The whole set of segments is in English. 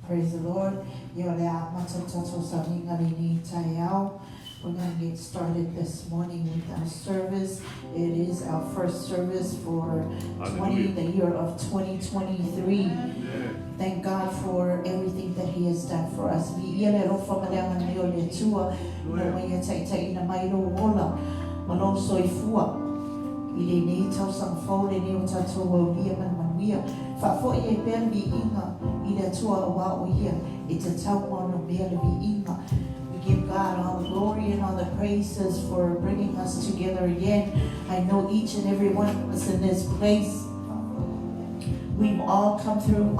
Praise the Lord. We're going to get started this morning with our service. It is our first service for the year of 2023. Thank God for everything that He has done for us. We give God all the glory and all the praises for bringing us together again. I know each and every one of us in this place, we've all come through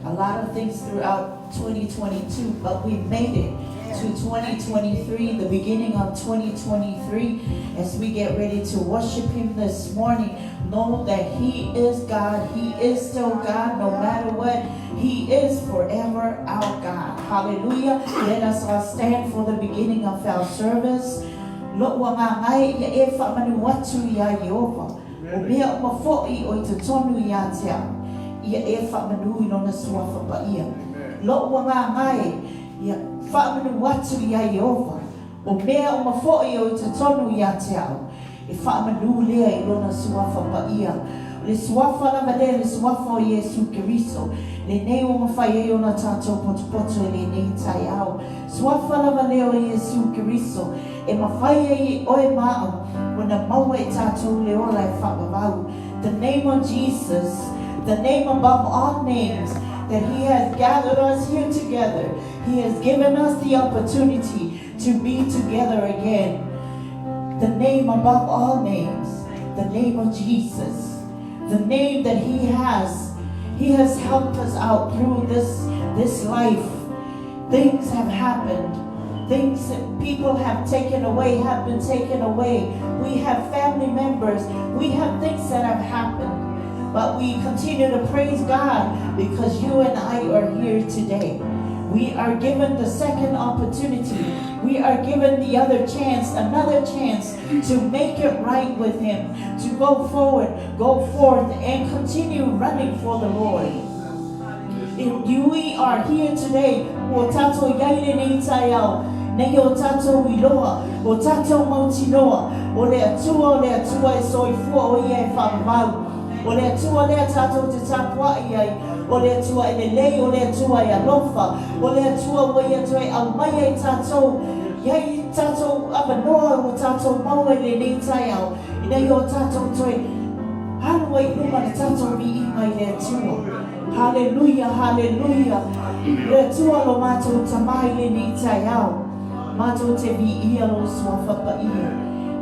a lot of things throughout 2022, but we made it to 2023, the beginning of 2023. As we get ready to worship Him this morning, know that He is God. He is still God no matter what. He is forever our God. Hallelujah. Let us all stand for the beginning of our service. Faamanu watu ya Ieova, o mea o mafoi o te tonu ya te au. E faamanu lea I lona suafa paia. Le suafa na male le suafa o Yesu Keriso. Le nei o mafai o na tato potopoto le nei tai au. Suafa na male o Yesu Keriso. E mafai o e mao. Wana maua e tato le ola e faamamau. The name of Jesus, the name above all names, that He has gathered us here together. He has given us the opportunity to be together again. The name above all names, the name of Jesus, the name that He has helped us out through this life. Things have happened. Things that people have taken away have been taken away. We have family members. We have things that have happened. But we continue to praise God because you and I are here today. We are given the second opportunity. We are given the other chance, another chance to make it right with Him, to go forward, go forth, and continue running for the Lord. We are here today. O tato yaile ni tayao, nei o tato wiloa, o tato mautinoa, o le atua e soifua o ia e whamau. O le atua lea tātou te tāpua iai, o le atua e lei, o le atua e alofa, o le atua o ia toi au mai e tātou, iai tātou Apanoa o tātou maua le nei tai au, i nei o tātou toi, hanua I luma le tātou mi inga I le atua. Hallelujah, hallelujah. Le atua lo mātou tamā I le nei tai au, mātou te vi ia lo suafa pa ia,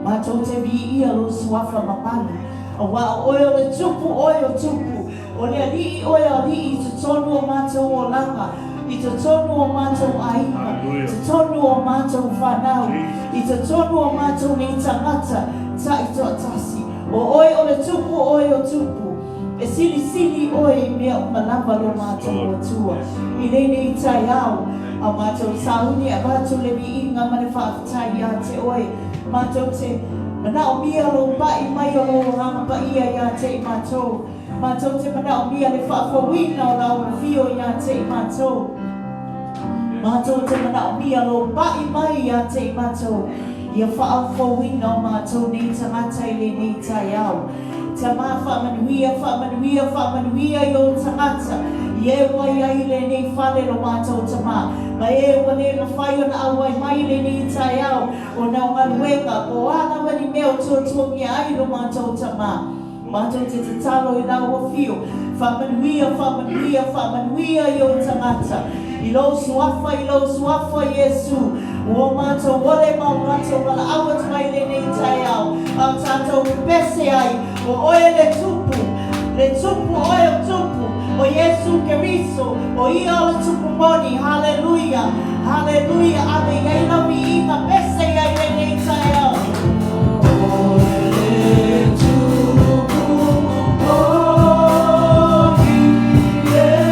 mātou te vi ia lo suafa mapalu. Wa oil le tupu, oil tupu. O le ali oil ali I te tonu o mātou o langa. I te tonu o mātou aiga. I te tonu o mātou whanau. I te tonu o mātou ni tagata. Ta I to atasi. O oil le tupu, oil tupu. E sili sili oi mea malamba lo mātou o tua. I nei tai au. A mātou sauni a mātou le mi inga mane whaafatai a te oi. Mātou te Manao mia lo pai mai o lo rama pa ia ia te matou. Matou te manao mia le whaafawina o lau fio ia te matou. Matou te manao mia lo pai mai ia te matou. Ia whaafawina o matou ni tangata I le ni tai au. Tamā faamanuia, faamanuia, faamanuia I o tagata. Ieova ia I le ni whare lo matou tamā. Ma e wane na faia na awai mai le ni tai au. O na ngaluenga, o ana wani meo tuatua mia ai lo mātou tamā. Mātou te talo I lau o fio. Faamanuia, faamanuia, faamanuia I o tagata. I lo suafa Yesu. O mātou wale mau mātou wala awat mai le ni tai au. Au tātou pese ai. O oe le tupu oe tupu, o Yesu Keriso, o ia o tupu moni, hallelujah, hallelujah, ame gai na mi ina pese ai le nei tai au. Yeah.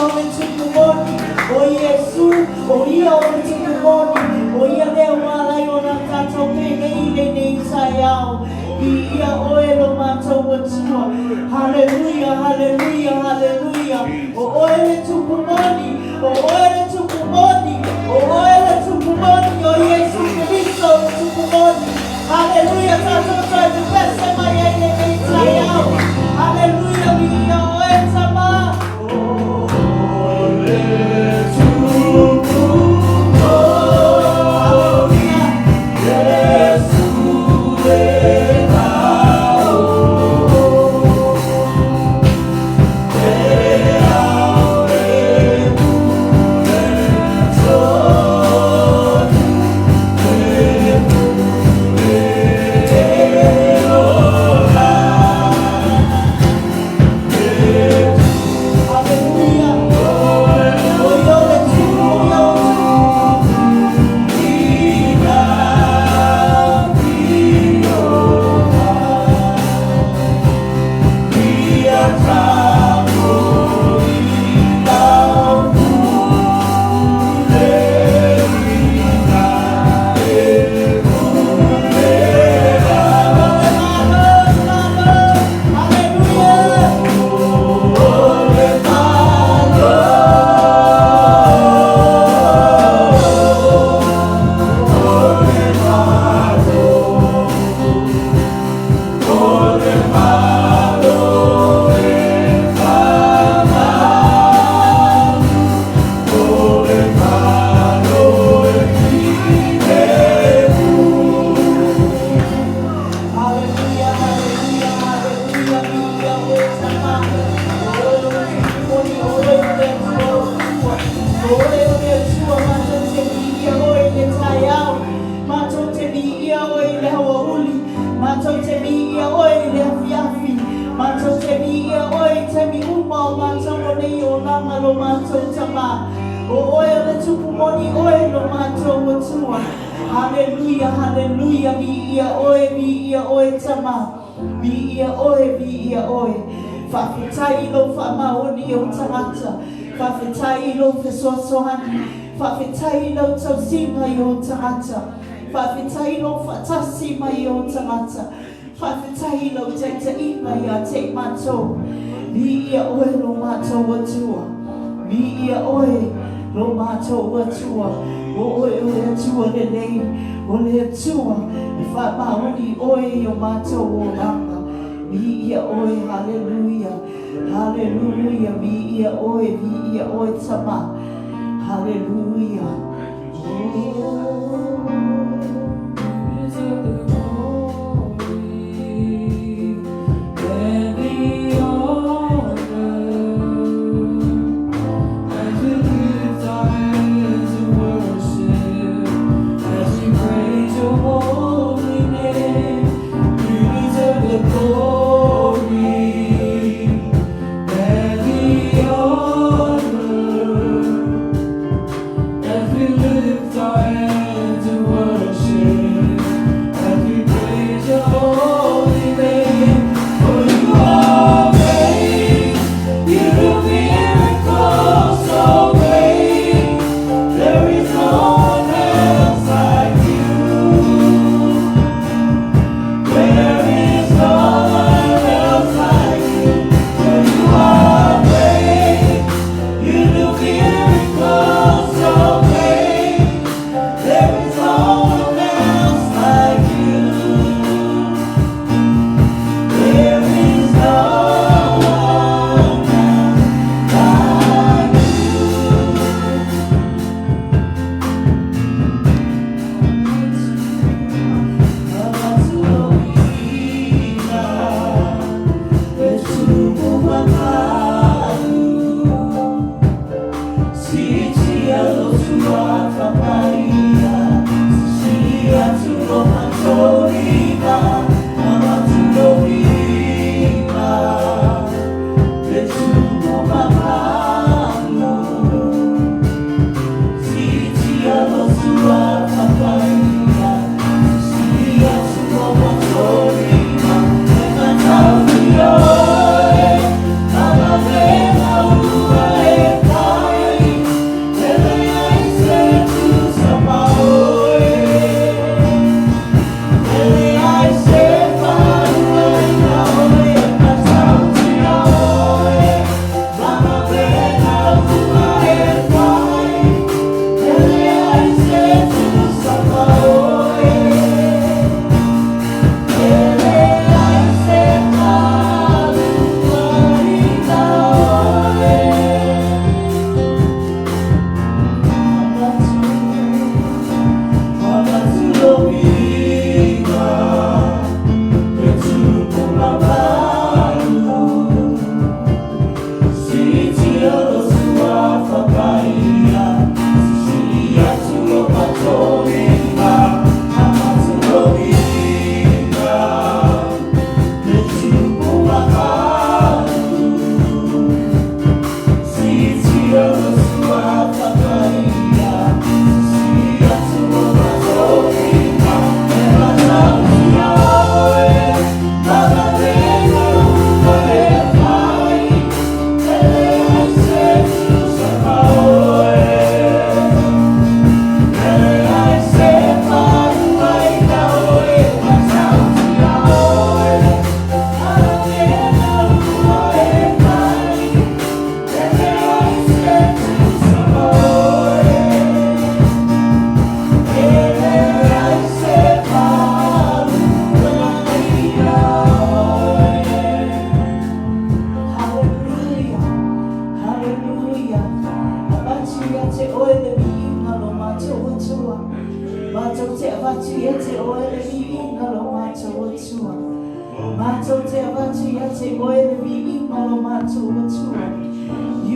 ole tukumoni. O Yesu, o ia ole tukumoni. O ia leo malai o na tātou pene ine nei taiao. Ia oe lo mātou watua. Hallelujah, hallelujah, hallelujah. O oe le tukumoni, o oe le tukumoni, o oe le tukumoni. O Yesu Kristo le tukumoni. Hallelujah, tātou trai te pese mai ene nei taiao. Hallelujah, ia oe tamā. Hallelujah, hallelujah, mi ia oe tamā, mi ia oe, whawhetai lo faamanuia o tagata, whawhetai lo fesoasohani, whawhetai lo tausima i o tagata, whawhetai lo whatasi mai o tagata, whawhetai lo teitaima i a te matou, mi ia oe lo mātou atua, mi ia oe lo mātou atua. O oe atua le nei, o le atua, e whaamauni oe o mātou o ranga. Mi ia oe, hallelujah, hallelujah, mi ia oe tamā, hallelujah.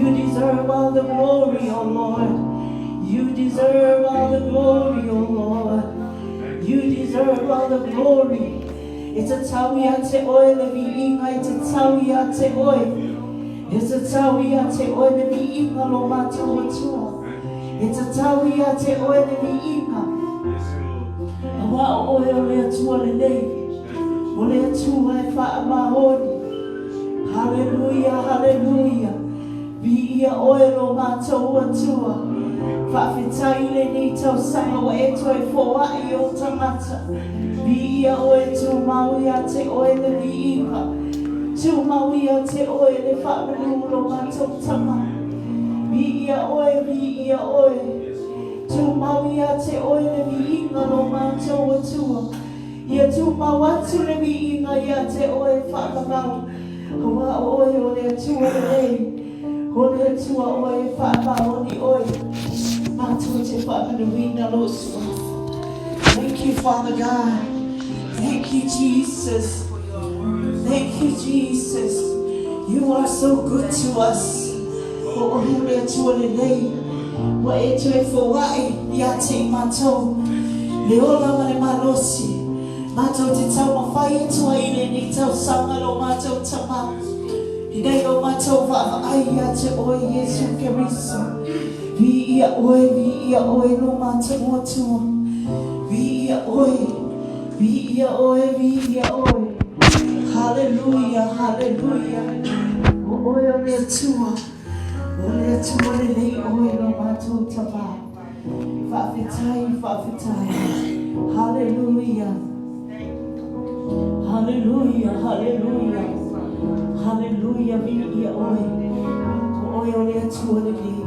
You deserve all the glory, O Lord. You deserve all the glory, O Lord. You deserve all the glory. It's a tawia te oe le viinga, it's a tawia te oe. It's a tawia te oe le viinga lo matua tua. It's a tawia te oe le viinga. Awa oe o lea tua le lei. O lea tua e faamahoni. Hallelujah, hallelujah. Via oe lo matua tua. Whawhetai le ni tau sanga wa e toi foai o tangata. Via oe tu mauia te oe le viipa. Tu mauia te oe le whaamanu lo matou tama. Via oe. Tu mauia te oe le viinga lo matou atua. Ia tu mawatu le viinga ia te oe whaamamau. Hoa oe o le atua le lei. Ho le atua oe whaamau ni oe. Matua te faamanuia lo sua. Thank you, Father God. Thank you, Jesus. Thank you, Jesus. You are so good to us. O le atua le lei. Wa e tue foai ia te matou. Le ola ma le malosi. Matou te tau mawhai tua i le ni tau sanga lo matou tamā. Nei o matou faamalaia te oe Yesu Keriso. Vi ia oe no matou atua. Vi ia oe. Hallelujah, hallelujah. O oe o le atua. O le atua le lei oe no matou tamā. Whawhetai. Hallelujah. Hallelujah, hallelujah. Hallelujah, vi ia oe. O oe o le atua le lei.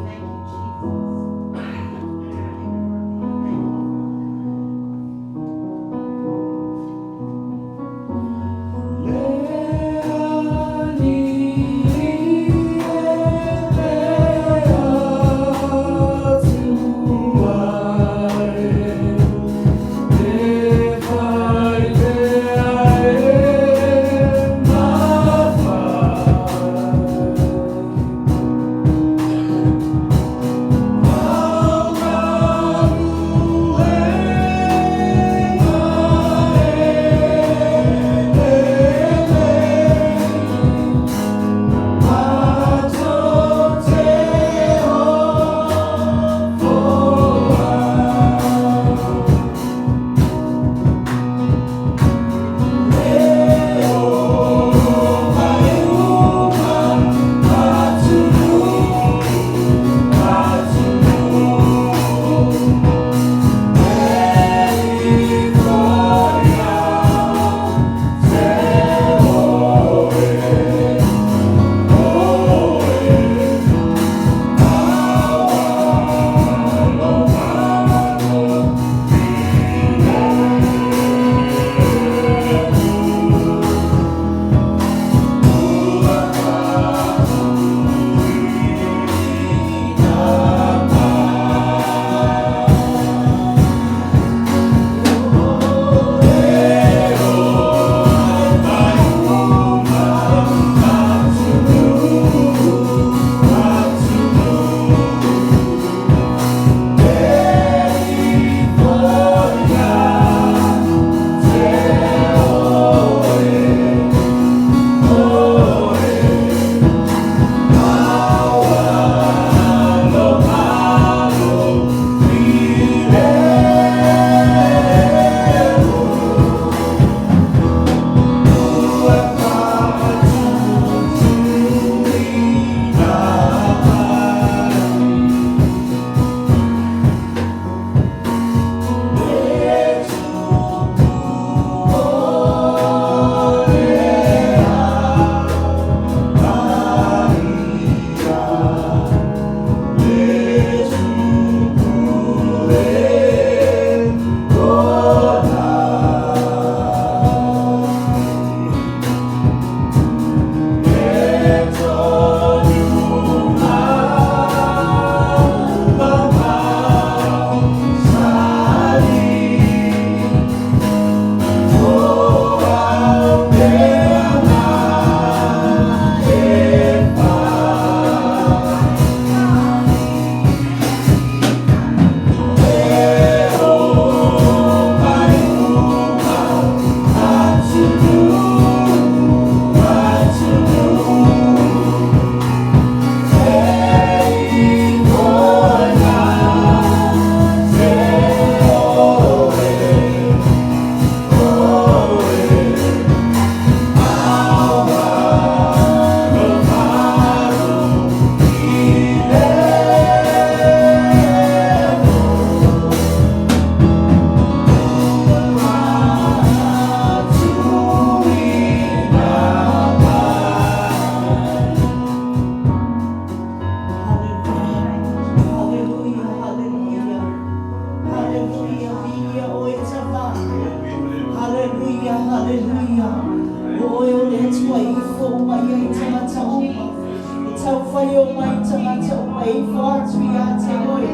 hearts we are te oi.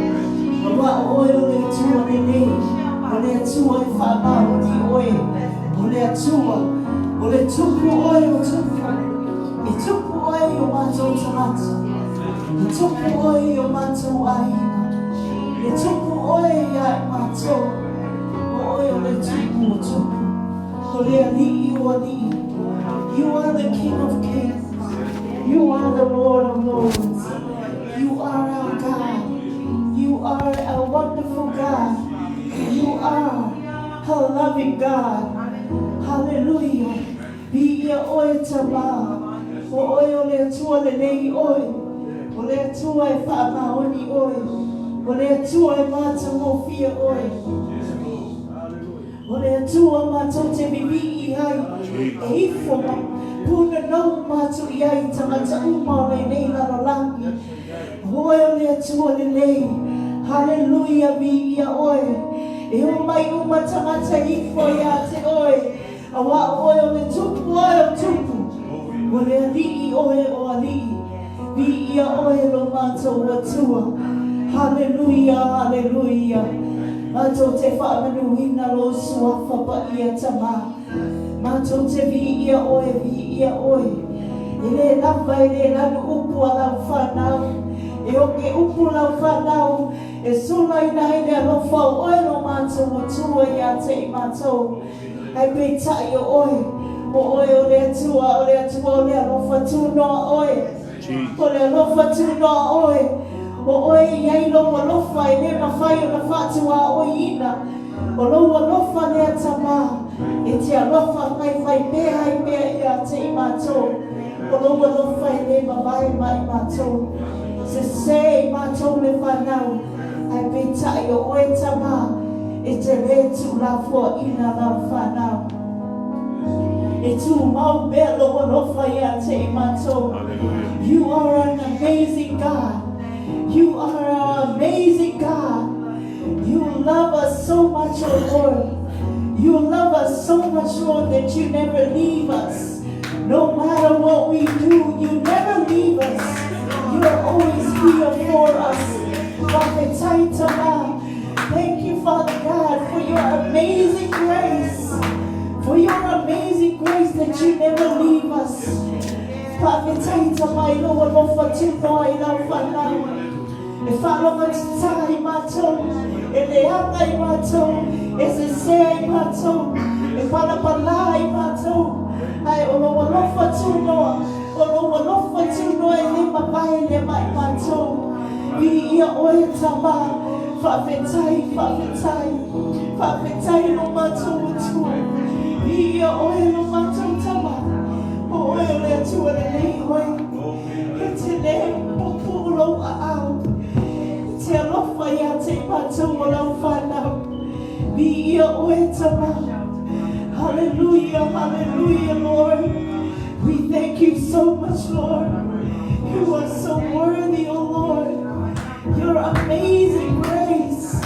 Wa oil le tua le nei. O le tua e whamau di oi. O le tua. O le tupu oi o tupu. E tupu oi o mātou tamata. E tupu oi o mātou aiga. E tupu oi ai mātou. O oi o le tupu o tupu. O le ali'i o ali'i. You are the King of Kings. You are the Lord of Lords. You are our God. You are a wonderful God. You are a loving God. Hallelujah. Bi ia oe tamā. O oe o le atua le nei oe. O le atua e faamaoni oe. O le atua e mātamofia oe. O le atua mātou te bibi ai. E ifoma. Puna nau mātou iai tamata uma o le nei lalolagi. Oe o le atua le nei. Hallelujah vi ia oe. E o mai uma tamata ifo ia te oe. Awa oe o le tupu oe o tupu. O le ali'i oe o ali'i. Vi ia oe lo mātou atua. Hallelujah, hallelujah. Mātou te faamanuina lo suafa pa ia tamā. Mātou te vi ia oe, vi ia oe. E le lava e le lanu upu a lau whanau. E o ke upu lau whanau. E sula i nai le alofa o oe lo mātou atua ia te i mātou. Ai pei tai o oe. O oe o le atua, o le atua o le alofa tūnoa oe. O le alofa tūnoa oe. O oe iai lo alofa e le mawhai o na whatua oe ina. O lo alofa le tamā. E te alofa ngai whai pēha i pēha ia te i mātou. O lo alofa e le mawhai mai mātou. Se se i mātou le whanau. Ai pei tai o oe tamā. E te le tu la fua ina la whanau. E tu mau mea lo alofa ia te i mātou. You are an amazing God. You are an amazing God. You love us so much, oh Lord. You love us so much, Lord, that you never leave us. No matter what we do, you never leave us. You are always here for us. Thank you, Father God, for your amazing grace. For your amazing grace that you never leave us. Whaketaita mai loa lofa tūnoa I lau whanau. E whanonga tita I mātou. E leanga I mātou. E se sea I mātou. E palapala I mātou. Ai o loa lofa tūnoa. O loa lofa tūnoa e le mapai le mai mātou. I ia oe tamā. Whawhetai, whawhetai. Whawhetai no mātou atua. I ia oe no mātou tamā. O oe o le atua le nei oe. E te le popu lo a au. Te alofa ia te mātou o lau whanau. Vi ia oe tamā. Hallelujah, hallelujah, Lord. We thank you so much, Lord. You are so worthy, O Lord. Your amazing grace.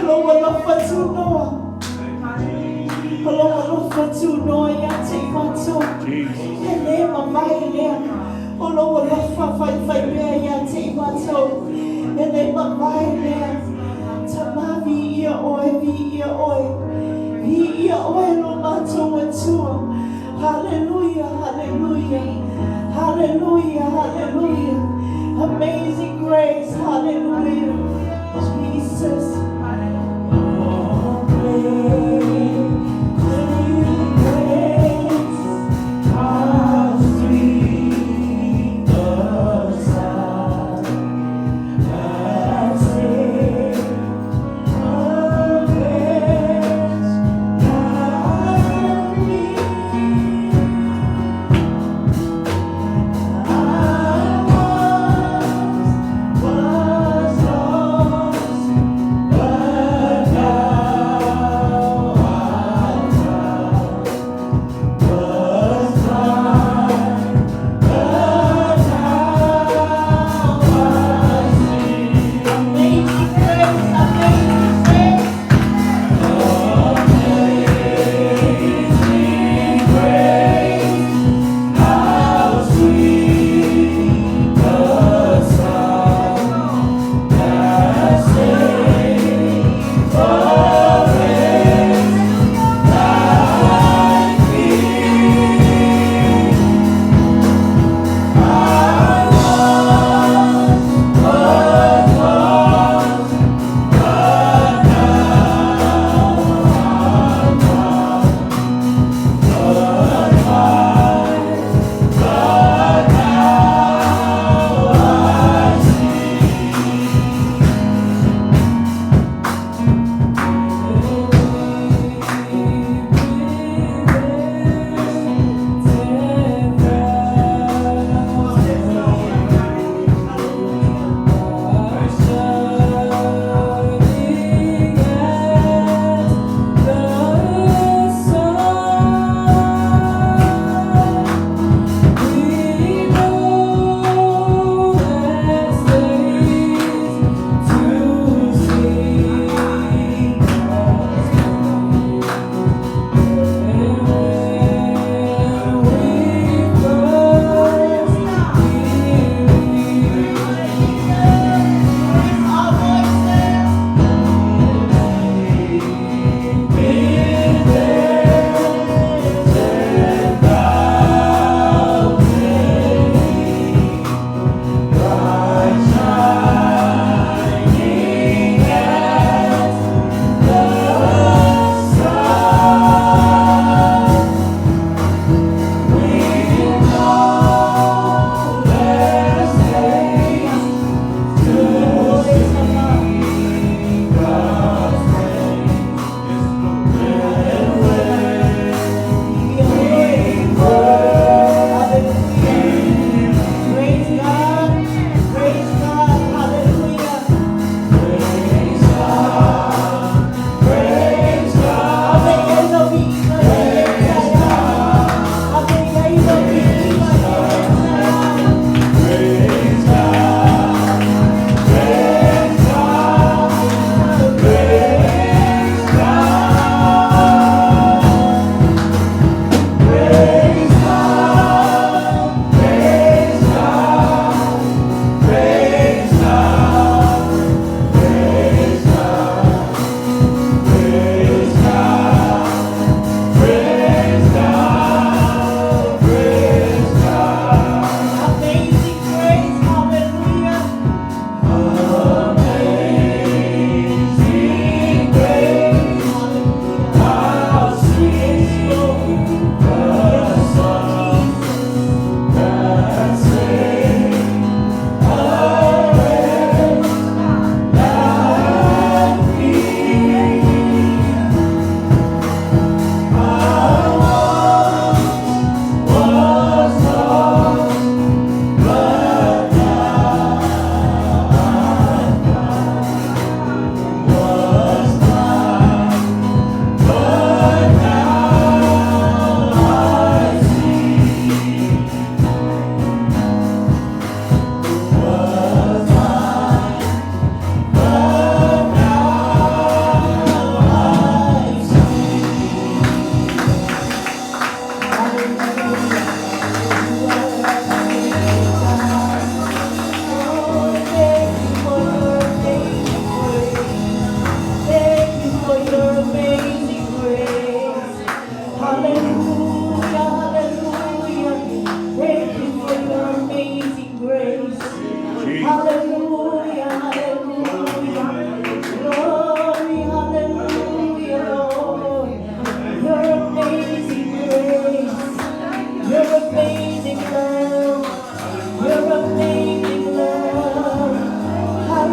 Lo alofa tūnoa. Lo alofa tūnoa ia te mātou. E le mawai lea. O lo alofa whai mea ia te mātou. E le mawai lea. Tamā vi ia oe, vi ia oe. Vi ia oe lo mātou atua. Hallelujah, hallelujah. Hallelujah, hallelujah. Amazing grace, hallelujah. Jesus. What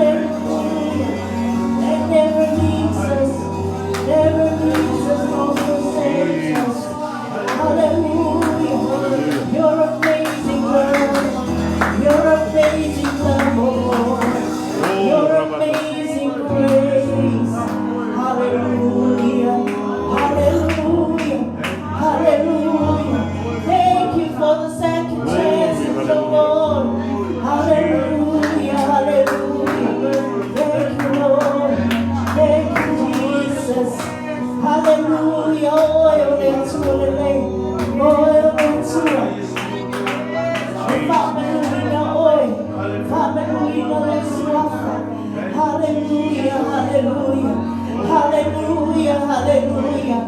Hallelujah. That never leaves us, never leaves us nor forsakes us. Hallelujah. You're amazing, Lord. You're amazing, Lord. You're amazing grace. Hallelujah. Hallelujah. Hallelujah. Thank you for the second chances, oh Lord. Hallelujah. Hallelujah. Thank you, Lord. Thank you, Jesus. Hallelujah. Oil into the lake. Oil into it. Faamanuia oil. Faamanuia let's offer. Hallelujah. Hallelujah. Hallelujah. Hallelujah.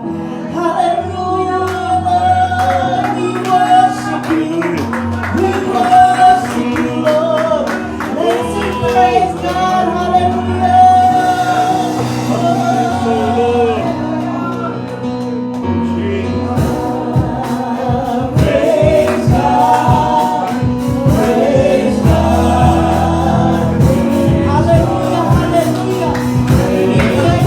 Hallelujah. Lord, we worship you. We worship you, Lord. Let's sing praise God. Hallelujah. Praise God. Praise God. Hallelujah. Hallelujah. Hallelujah. Praise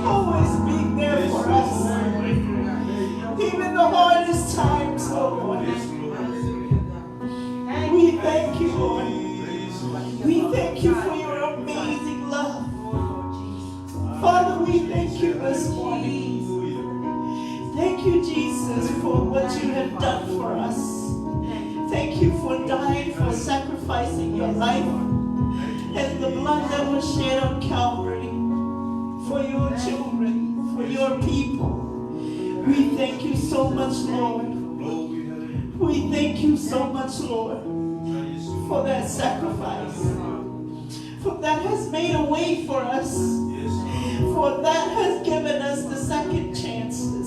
always being there for Thank you, Jesus, for what you have done for us. Thank you for dying, for sacrificing your life and the blood that was shed on Calvary for your children, for your people. We thank you so much, Lord. We thank you so much, Lord, for that sacrifice. For that has made a way for us. For that has given us the second chances.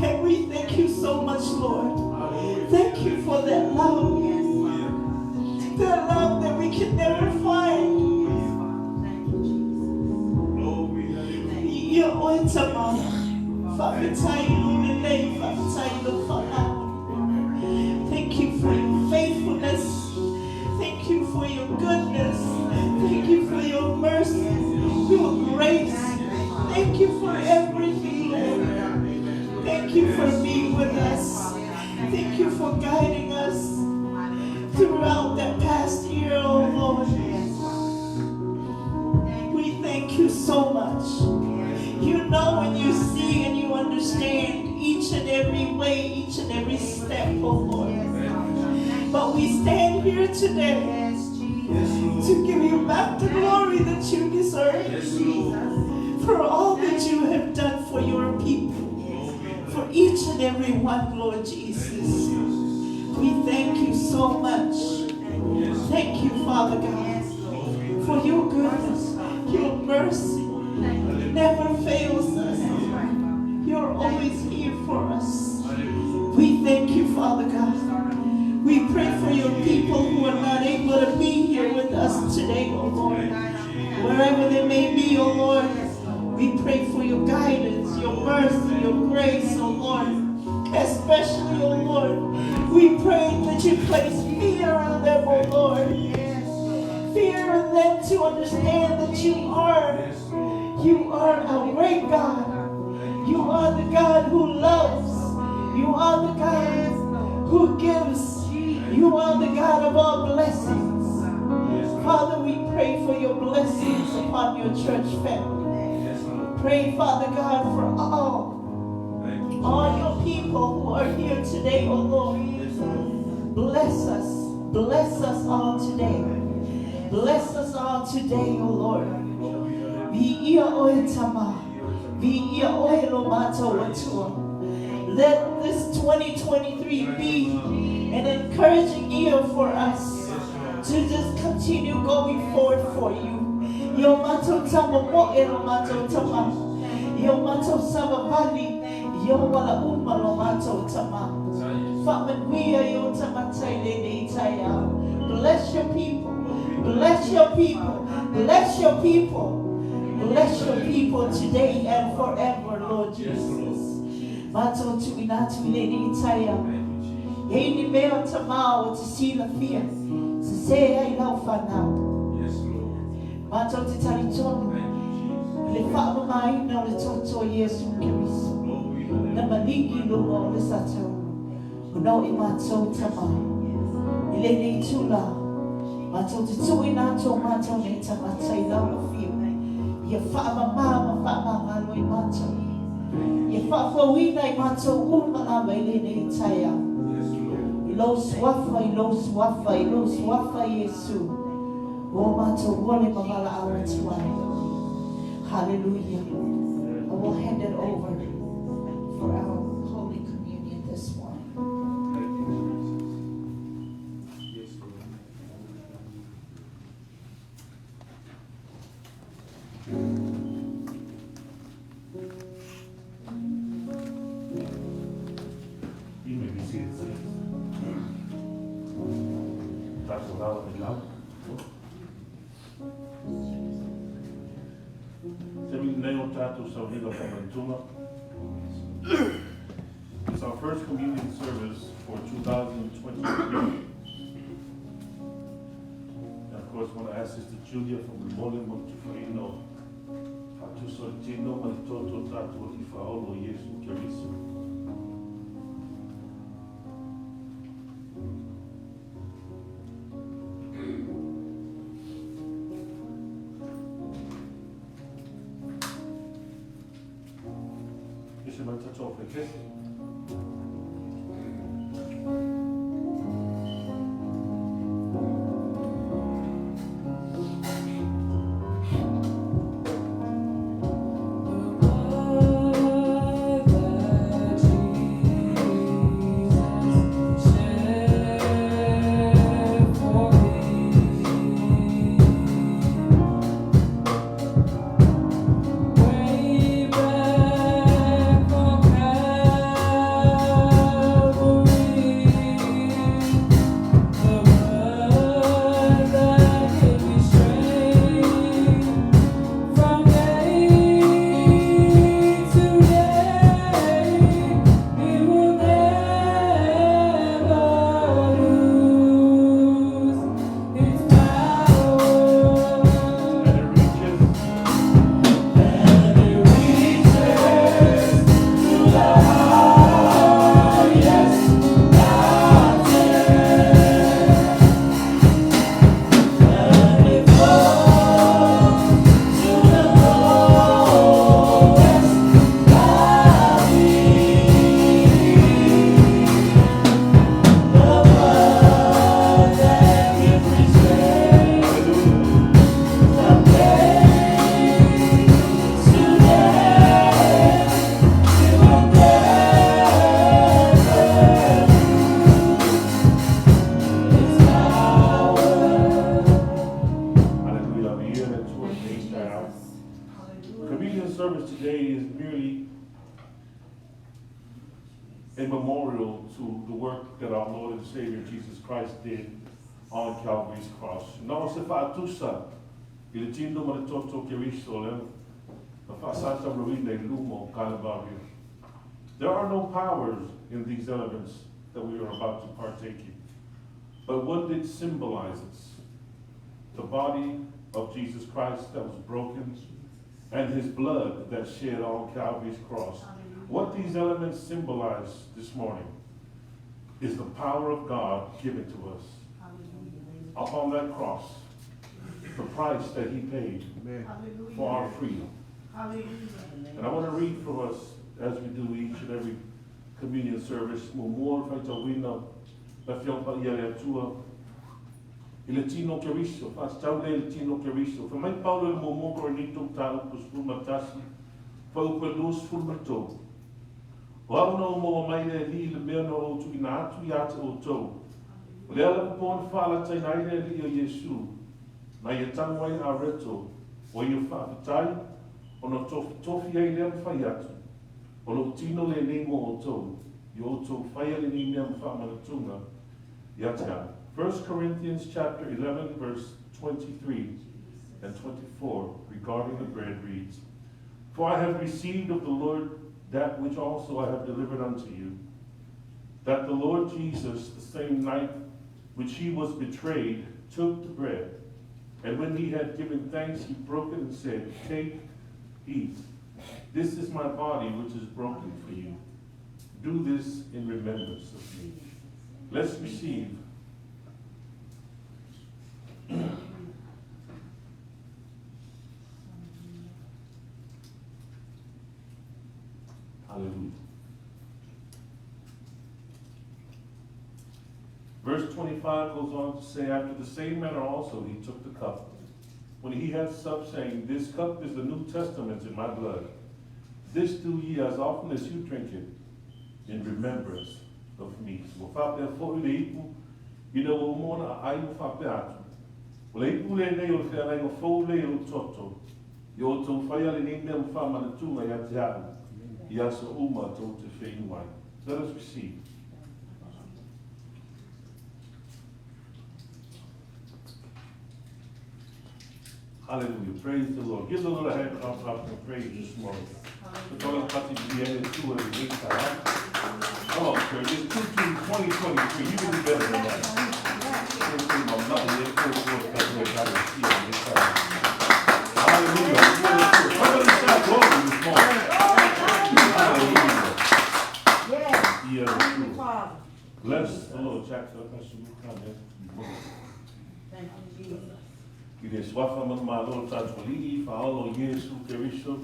And we thank you so much, Lord. Thank you for that love. That love that we can never find. Tamā. Thank you for your faithfulness. Thank you for your goodness. Thank you for your mercy, your grace. Thank you for everything, Lord. Thank you for being with us. Thank you for guiding us throughout that past year, oh Lord. We thank you so much. You know and you see and you understand each and every way, each and every step, oh Lord. But we stand here today to give you back the glory that you deserve for all that you have done for your people, for each and every one, Lord Jesus. We thank you so much. Thank you, Father God, for your goodness, your mercy. Never fails us. You're always here for us. We thank you, Father God. We pray for your people who are not able to be here with us today, oh Lord. Wherever they may be, oh Lord, we pray for your guidance, your mercy, your grace, oh Lord. Especially, oh Lord, we pray that you place fear in them, oh Lord. Fear in them to understand that you are a great God. You are the God who loves. You are the God who gives. You are the God of all blessings. Father, we pray for your blessings upon your church family. Pray, Father God, for all your people who are here today, oh Lord. Bless us. Bless us all today. Bless us all today, oh Lord. Tamā. Let this 2023 be an encouraging year for us to just continue going forward for you. Yo mato tamā mo e lo mato tamā. Yo mato sabavali. Yo wala lo mato tamā. Faamanuia yo tamatai le itaya. Bless your people. Bless your people. Bless your people. Bless your people today and forever, Lord Jesus. Mato tuinatu le itaya. Yei ni mea tamā o te sila fia. Se se ai lau whanau. Mato te taritonu. Le faamamaluina o le toto Iesu Keriso. Na maliki lunga o le satou. Uno I mato tamā. I le nei tula. Mato te tuinatu mato nei tamatai lau fia. Ia faamamama faamamaluina mato. Ia faafauina I mato umalawa I le nei taia. I lo suafa, I lo suafa, I lo suafa Iesu. O mato wole mavala awa tuai. Hallelujah. I will hand it over for our Holy Communion this morning. It's our first communion service for 2023. And of course, I want to ask Sister Julia from the Morning Montefiorino, Hatu Sortino, Malitoto, Tato, Ifaolo, Yesu, Keriso. Ese matatou feke. A memorial to the work that our Lord and Savior Jesus Christ did on Calvary's cross. Não se faatusa, il tindo maritoto Cristo le, la fasata ruina lumo Calvario. There are no powers in these elements that we are about to partake in, but what did symbolizes the body of Jesus Christ that was broken and his blood that shed on Calvary's cross. What these elements symbolize this morning is the power of God given to us. Upon that cross, the price that he paid for our freedom. And I want to read for us, as we do each and every communion service, faamalaia, tuua, il tino Cristo, fastau il tino Cristo. For my Paulo momo cornito tau matasi, for luz fulmato. Wano mo mai le li le mea no tu ina atu ya te o tau. Le ala pon fala tai nai le li o Yesu. Na ye tangwai a reto, o ye whaafitai, o no tofi ai lea faia. O no tino le nemo o tau, yo tau faia le ni mea faamanatunga, ya te a. 1 Corinthians chapter 11 verse 23 and 24 regarding the bread reads, For I have received of the Lord that which also I have delivered unto you, that the Lord Jesus, the same night which he was betrayed, took the bread, and when he had given thanks, he broke it and said, Take, eat. This is my body which is broken for you. Do this in remembrance of me. Let's receive. Hallelujah. Verse 25 goes on to say, After the same manner also he took the cup, when he had supped, saying, This cup is the New Testament in my blood. This do ye as often as you drink it, in remembrance of me. Let us receive. Hallelujah. Praise the Lord. Give the Lord a hand clap and praise this morning. Come on, church. It's 2023. You can do better than that. Hallelujah. Somebody shout glory this morning. Hallelujah. Bless the Lord. Jack, bless you. Thank you, Jesus. Ide swafa man malo tatwali fa alo Yesu Cristo.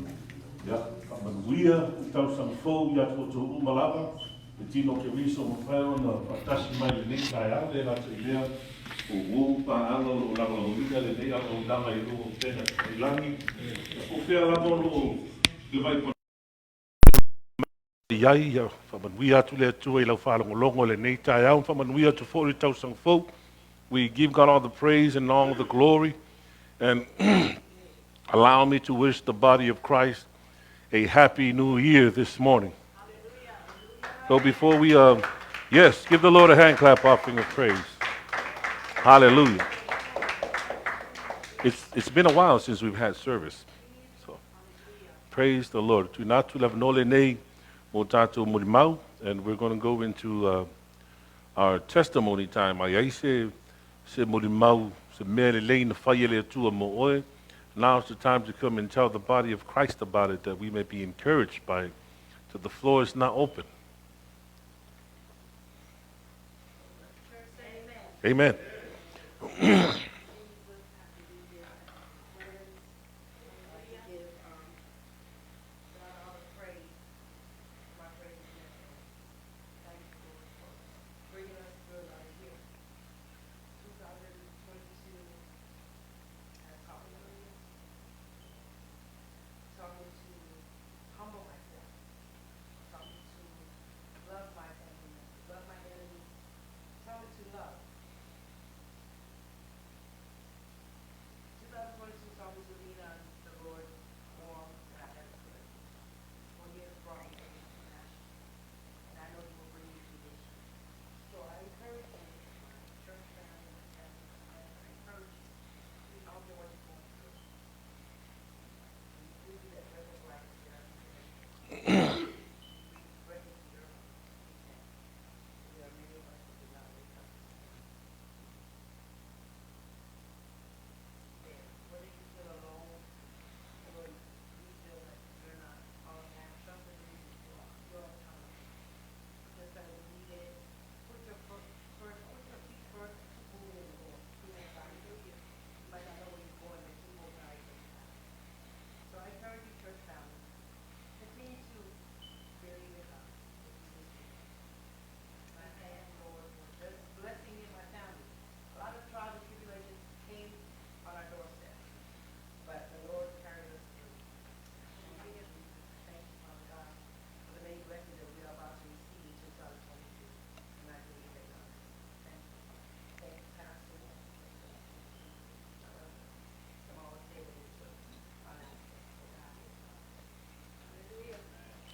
Ya, faamanuia, tau samafou, ia tō umalava, e tino ke riso mo whao na patasi mai le nei kai au, le rata I lea, o wō paanga o lalolagi le nei au langa I lua tena I langi, o whea lava lo le vai pa. Iai, faamanuia atu le atua I lau whaalongolongo le nei tai au, faamanuia tu fōri tau samafou. We give God all the praise and all the glory, and allow me to wish the body of Christ a happy new year this morning. So before we, yes, give the Lord a hand clap offering of praise. Hallelujah. It's been a while since we've had service. So praise the Lord. Tunatu lavanole nei mo tātou murimau, and we're going to go into our testimony time. Ai se murimau se mea lei na faia le tuua mo oe. Now is the time to come and tell the body of Christ about it, that we may be encouraged by it. So the floor is now open. Amen.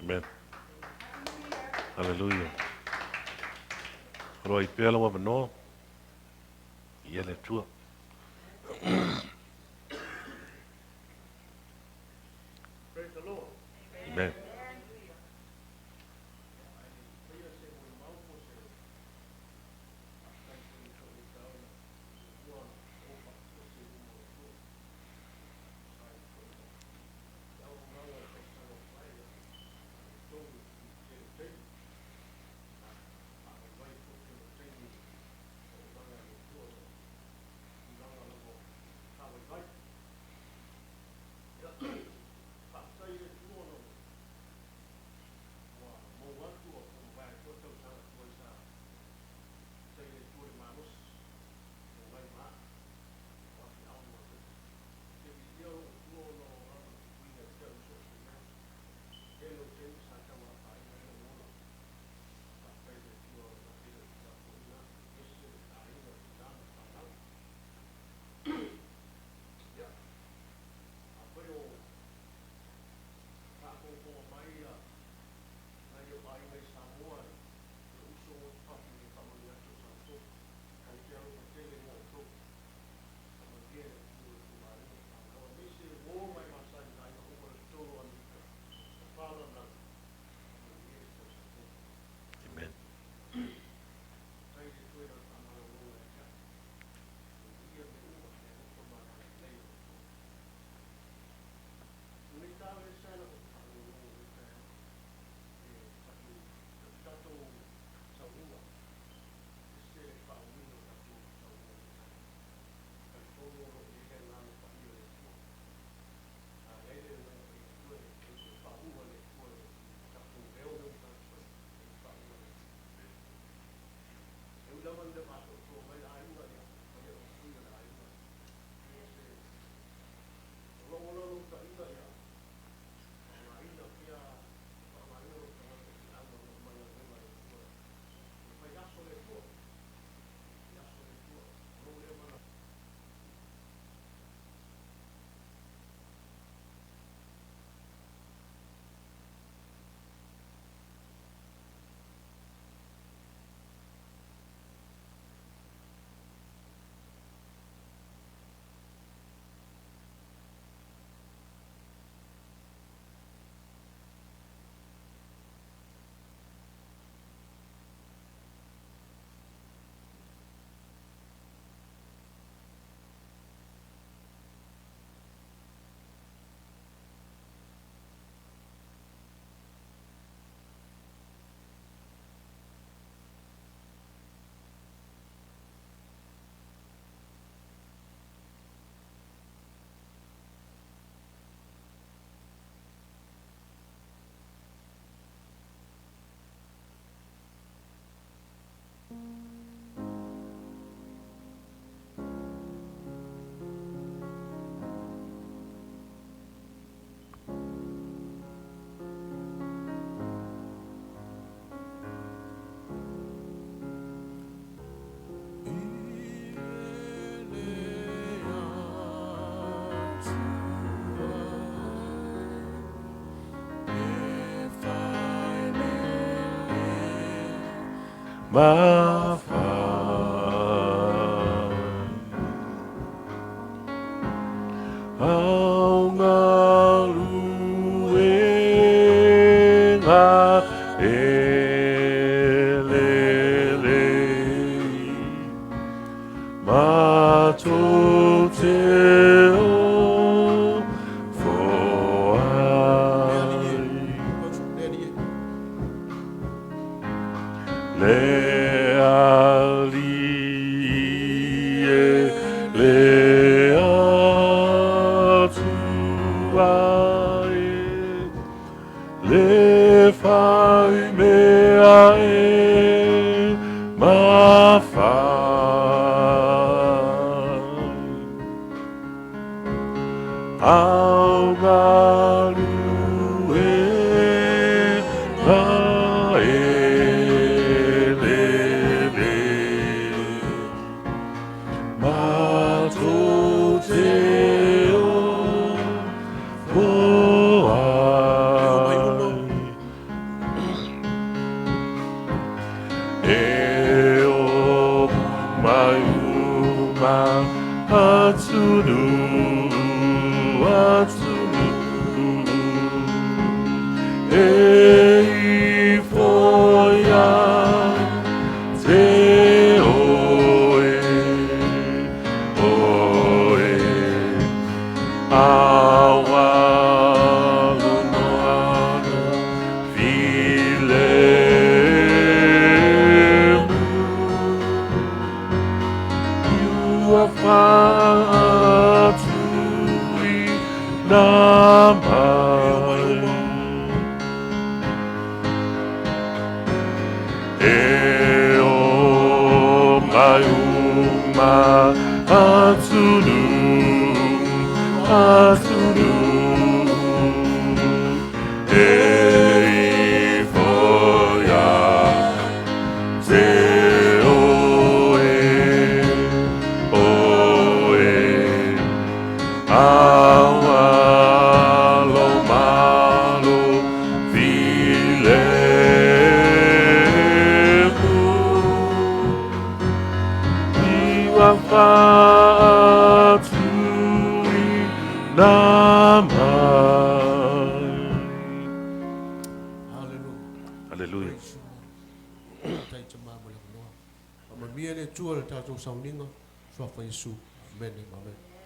Amen. Hallelujah. Roi pēla wa manoa. Ia le tua. Praise the Lord. Amen.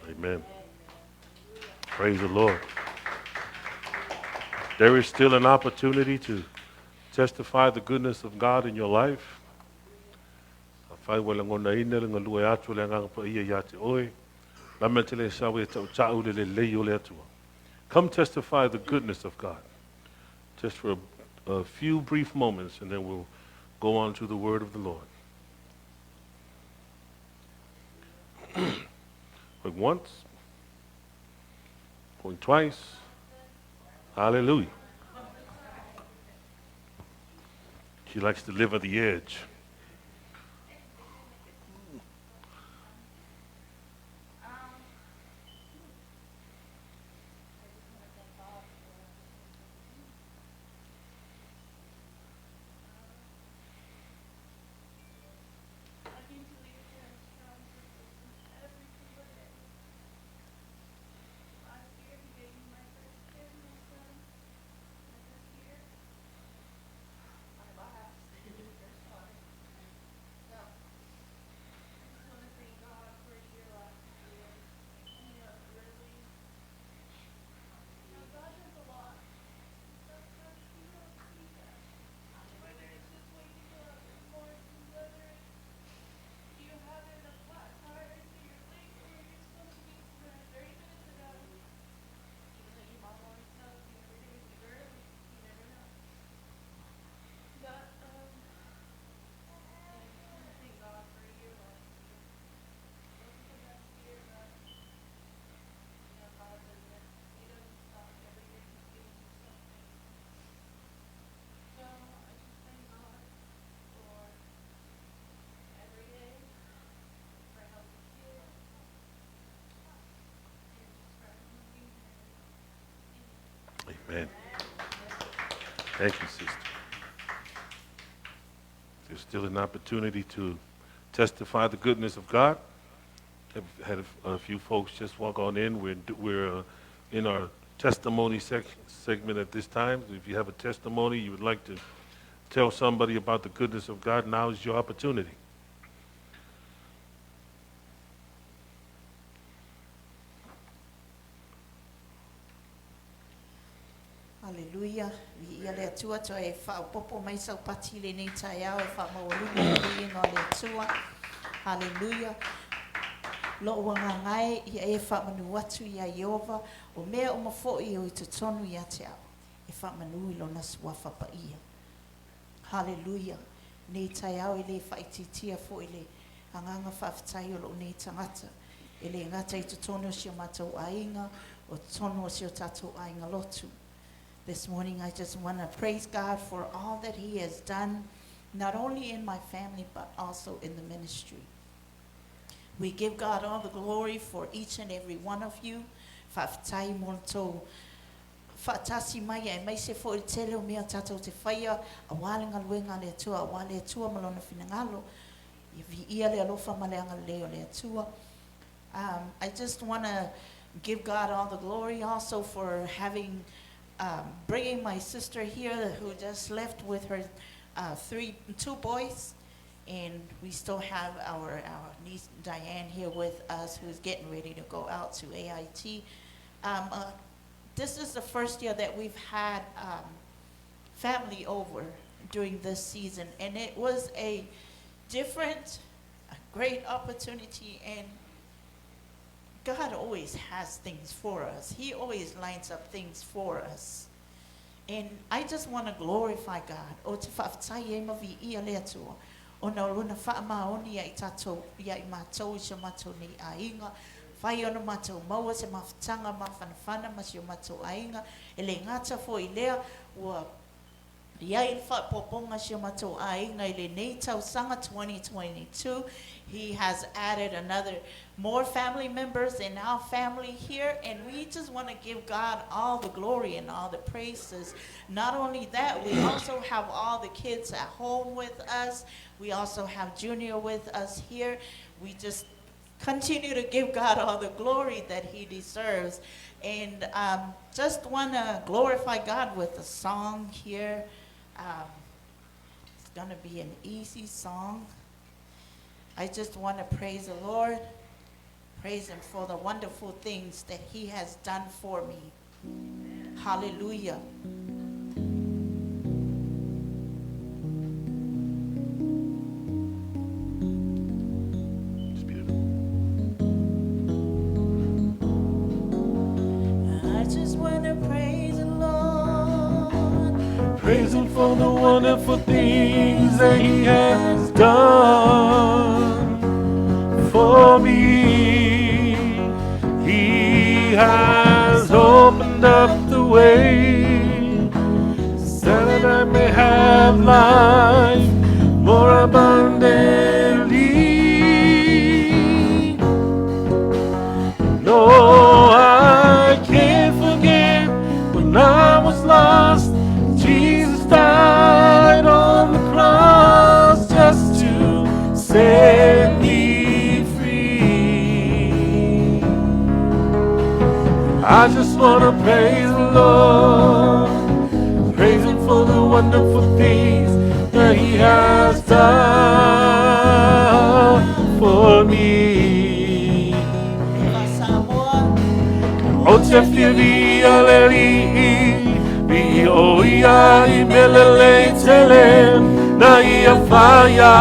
Amen. Praise the Lord. There is still an opportunity to testify the goodness of God in your life. Come testify the goodness of God. Just for a few brief moments, and then we'll go on to the word of the Lord. Going once, going twice. Hallelujah. She likes to live at the edge. Amen. Thank you, sister. There's still an opportunity to testify the goodness of God. I've had a few folks just walk on in. We're in our testimony segment at this time. If you have a testimony, you would like to tell somebody about the goodness of God, now is your opportunity. Hallelujah. Ia le atua toa e whaopopo mai sau pati le nei tai au e faamalaia e no le atua. Hallelujah. Lo wanga ngai ia e faamanu atu ia Ieova o mea o mafoi o i te tonu ia te au. E faamanui lo na suafa pa ia. Hallelujah. Nei tai au e le whaititia fo i le anganga whawhitai o lo nei tangata. E le ngata i te tonu o si o matou aiga o te tonu o si o tatou aiga lotu. This morning, I just want to praise God for all that He has done, not only in my family, but also in the ministry. We give God all the glory for each and every one of you. Whawhitai mo tō whaatasi mai e mai se fo i tele o mea tātou te faia, a wālenga luenga le atua, a wāle atua malona whinangalo, i vi ia le alofa maleanga leo le atua. I just want to give God all the glory also for having bringing my sister here who just left with her two boys, and we still have our niece Diane here with us, who's getting ready to go out to AIT. This is the first year that we've had family over during this season, and it was a great opportunity, and God always has things for us. He always lines up things for us. And I just want to glorify God. O te whawhitai e mawi ia lea tua. O na runa faamanuia i tatou ia I mātou I se mātou ni aiga. Whai ono mātou maua se mawhitanga mawhanawhana ma se o mātou aiga. E le ngata fo I lea ua ia I whapoponga se o mātou aiga I le nei tau sanga 2022. He has added more family members in our family here, and we just want to give God all the glory and all the praises. Not only that, we also have all the kids at home with us. We also have Junior with us here. We just continue to give God all the glory that He deserves. And just want to glorify God with a song here. It's going to be an easy song. I just want to praise the Lord, praise Him for the wonderful things that He has done for me. Hallelujah. It's beautiful. I just want to praise the Lord. Praise Him for the wonderful things that He has done for me. He has opened up the way so that I may have life more abundantly. No, I can't forget when I was lost. Jesus died on the cross just to set me free. I just want to praise the Lord, praise Him for the wonderful things that He has done for me. O te whiri aleli I o ia I melele tele na ia faia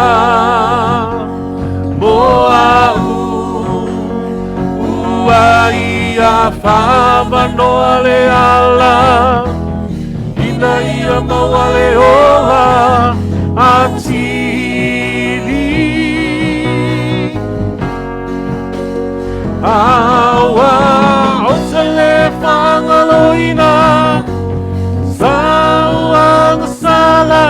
moa ua ia faamanoa le ala ina ia maua le ola atiri awa o te le faamalaia Sauanga sala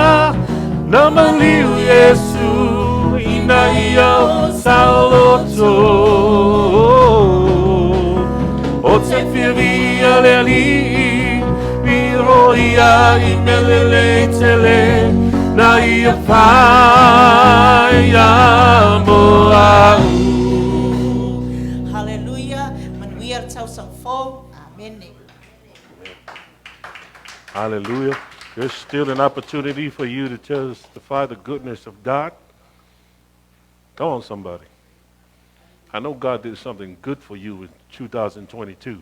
na maliu Yesu ina ia o sauloto o te whiri aleli I roia I melele tele na ia faia moa. Hallelujah. Manuia tau sang fo. Amen. Hallelujah. There's still an opportunity for you to testify the goodness of God. Come on, somebody. I know God did something good for you in 2022.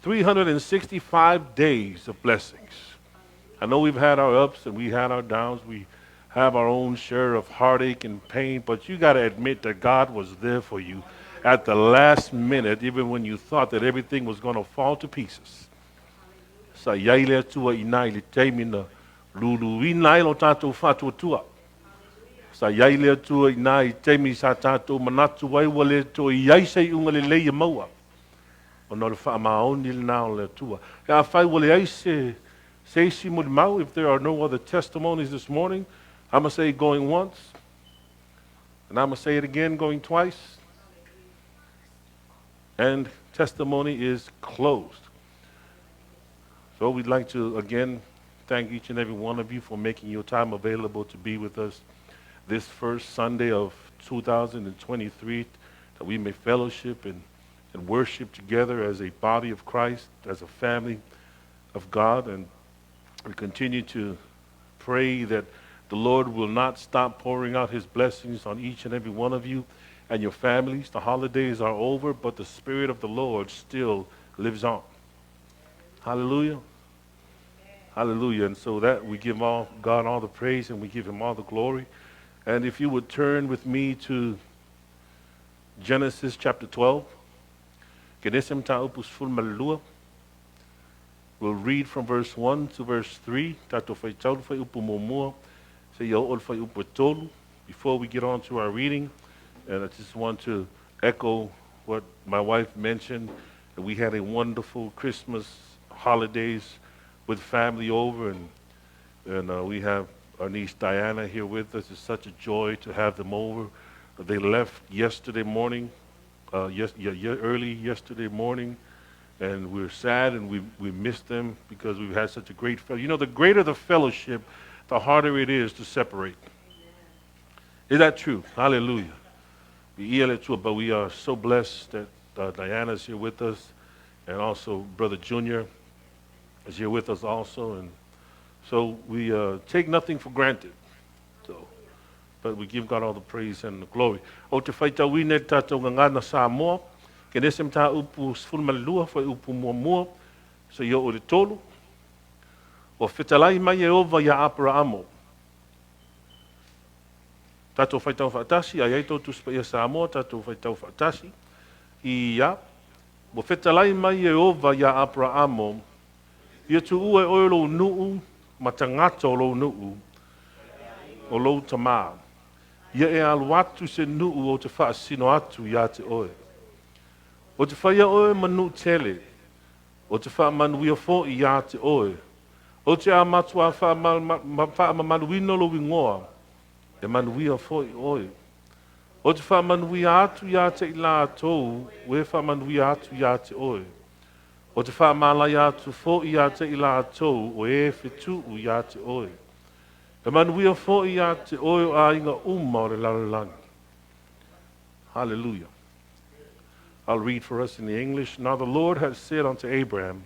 365 days of blessings. I know we've had our ups and we had our downs. We have our own share of heartache and pain, but you got to admit that God was there for you at the last minute, even when you thought that everything was going to fall to pieces. Sa yaile tua inai li teimina lulu inai lo tātou whātua tua. Sa yaile tua inai teimi sa tātou manatu wai wale to iaisei unga le leia maua. O no le faamaoni le nao le tua. Ka whai wale aise seisi mo mau. If there are no other testimonies this morning, I'm going to say going once, and I'm going to say it again going twice. And testimony is closed. So we'd like to, again, thank each and every one of you for making your time available to be with us this first Sunday of 2023, that we may fellowship and worship together as a body of Christ, as a family of God. And we continue to pray that the Lord will not stop pouring out his blessings on each and every one of you and your families. The holidays are over, but the Spirit of the Lord still lives on. Hallelujah. Hallelujah. And so that we give God all the praise and we give him all the glory. And if you would turn with me to Genesis chapter 12. We'll read from verse 1 to verse 3. Before we get on to our reading, and I just want to echo what my wife mentioned, that we had a wonderful Christmas holidays with family over, and we have our niece Diana here with us. It's such a joy to have them over. They left yesterday morning, early yesterday morning, and we're sad and we missed them because we've had such a great fellowship. You know, the greater the fellowship, the harder it is to separate. Is that true? Hallelujah. But we are so blessed that Diana's here with us, and also Brother Junior is here with us also, and so we take nothing for granted. So, but we give God all the praise and the glory. O te whaita wine tātou ngana Samoa, ke nesem tā upu sfulmalua whai upu mua sa ia o le tolu, o fetalai mai Ieova ia Aperamo. Tātou whaitau whaatasi, a iaito tuspa ia Samoa, tātou whaitau whaatasi, i ia, o fetalai mai Ieova ia Aperamo, ia tuua o lo nuu, ma tagata o lo nuu, o lo tamā. Ia e alu atu se nuu o te faasino atu ia te oe. O te faia oe manu tele, o te faamanuia fo'i ia te oe. O te a matuā faamamaluina lo ingoa, e manuia fo'i oe. O te faamanuia atu ia te latou, o e faamanuia atu ia te oe. O te faamalaia atu fo'i ia te latou, o e fetuu ia te oe. E manuia fo'i ia te oe o aiga uma o le lalolagi. Hallelujah. I'll read for us in the English. Now the Lord has said unto Abram,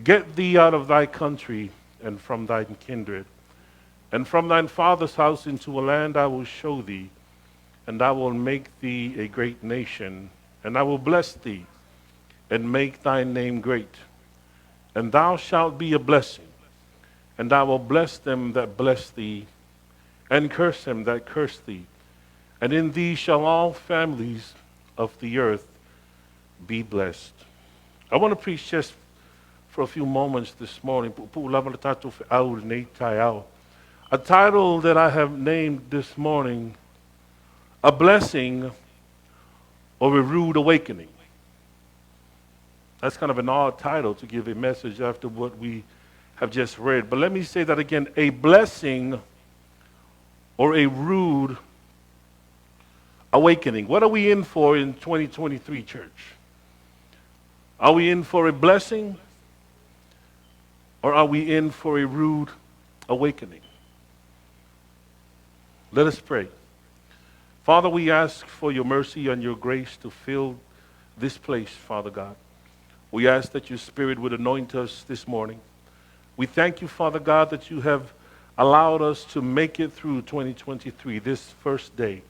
get thee out of thy country and from thine kindred, and from thine father's house into a land I will show thee, and I will make thee a great nation, and I will bless thee, and make thy name great. And thou shalt be a blessing, and I will bless them that bless thee, and curse them that curse thee. And in thee shall all families of the earth be blessed. I want to preach just for a few moments this morning. A title that I have named this morning, A Blessing or a Rude Awakening. That's kind of an odd title to give a message after what we have just read. But let me say that again, a blessing or a rude awakening. What are we in for in 2023, church? Are we in for a blessing or are we in for a rude awakening? Let us pray. Father, we ask for your mercy and your grace to fill this place, Father God. We ask that your Spirit would anoint us this morning. We thank you, Father God, that you have allowed us to make it through 2023, this first day.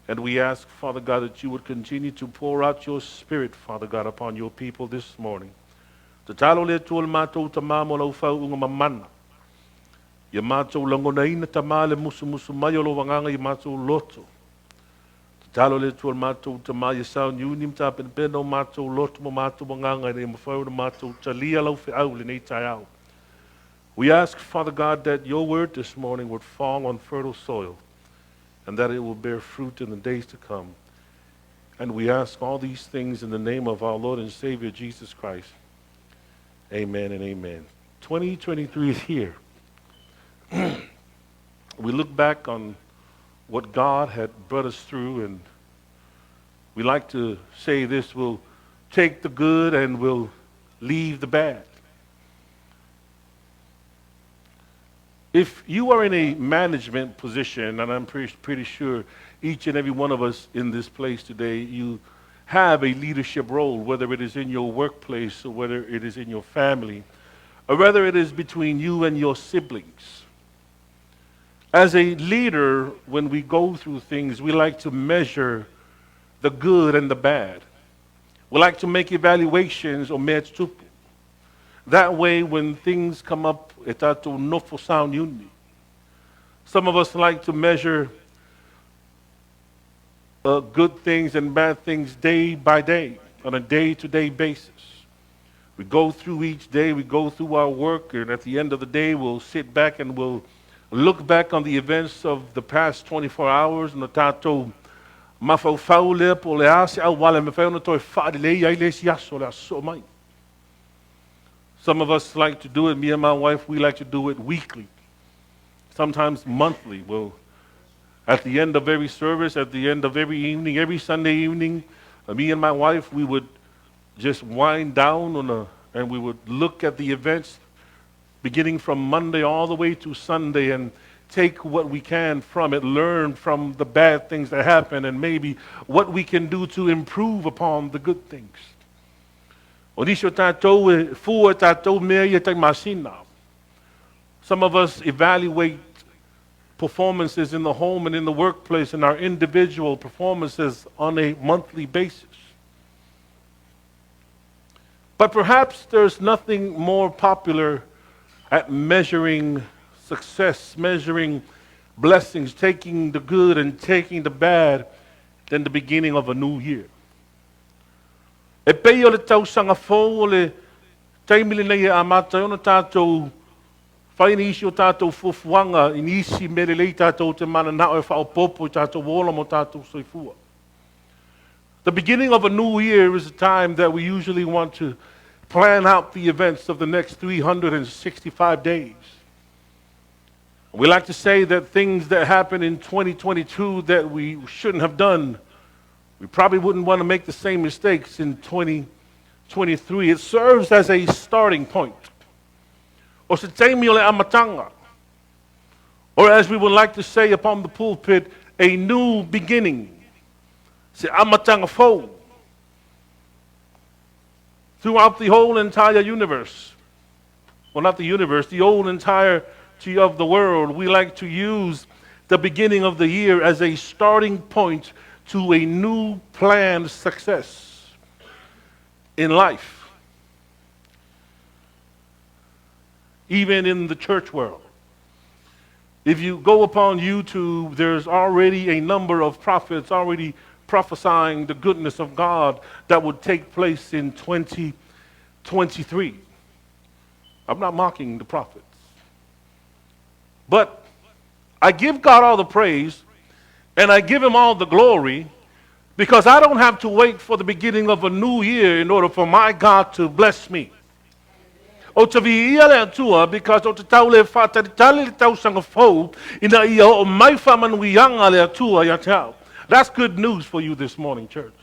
And we ask, Father God, that you would continue to pour out your Spirit, Father God, upon your people this morning. Tatalo le tuol matou tamā mo lau fau unga mamana. Ia mātou langonaina tamā le musu mai o lo wanganga i mātou loto. Tatalo le tuol matou tamā ia sau niuni mta penpeno mātou loto mo mātou wanganga i mawhau na mātou talia lau whiau le nei tai au. We ask, Father God, that your word this morning would fall on fertile soil and that it will bear fruit in the days to come. And we ask all these things in the name of our Lord and Savior, Jesus Christ. Amen and amen. 2023 is here. We look back on what God had brought us through, and we like to say this: we'll take the good and we'll leave the bad. If you are in a management position, and I'm pretty sure each and every one of us in this place today, you have a leadership role, whether it is in your workplace or whether it is in your family, or whether it is between you and your siblings. As a leader, when we go through things, we like to measure the good and the bad. We like to make evaluations o mea tupu. That way, when things come up, etato nofo sound uni. Some of us like to measure good things and bad things day by day, on a day-to-day basis. We go through each day, we go through our work, and at the end of the day, we'll sit back and we'll look back on the events of the past 24 hours, and the tatou mafau le po le ase au wale me fau no toi whaadilei ai le siaso le aso mai. Some of us like to do it, me and my wife, we like to do it weekly, sometimes monthly. We'll, at the end of every service, at the end of every evening, every Sunday evening, me and my wife, we would just wind down and we would look at the events beginning from Monday all the way to Sunday and take what we can from it, learn from the bad things that happen, and maybe what we can do to improve upon the good things. Some of us evaluate performances in the home and in the workplace and our individual performances on a monthly basis. But perhaps there's nothing more popular at measuring success, measuring blessings, taking the good and taking the bad, than the beginning of a new year. E pei o le tausanga fōu o le taimili nei a mātai ona tātou whaini isi o tātou fufuanga in isi mele lei tātou te mana nao e whaopopo i tātou wola mo tātou soifua. The beginning of a new year is a time that we usually want to plan out the events of the next 365 days. We like to say that things that happened in 2022 that we shouldn't have done, we probably wouldn't want to make the same mistakes in 2023. It serves as a starting point. Or se taimi o le amatanga. Or as we would like to say upon the pulpit, a new beginning. Se amatanga fōu. Throughout the whole entire universe, well, not the universe, the whole entirety of the world, we like to use the beginning of the year as a starting point to a new planned success in life, even in the church world. If you go upon YouTube, there's already a number of prophets already prophesying the goodness of God that would take place in 2023. I'm not mocking the prophets. But I give God all the praise and I give him all the glory because I don't have to wait for the beginning of a new year in order for my God to bless me. O te viia le atua because o te tau le whātaritali le tau sanga fōu ina ia o mai faamanuianga le atua ia tau. That's good news for you this morning, church.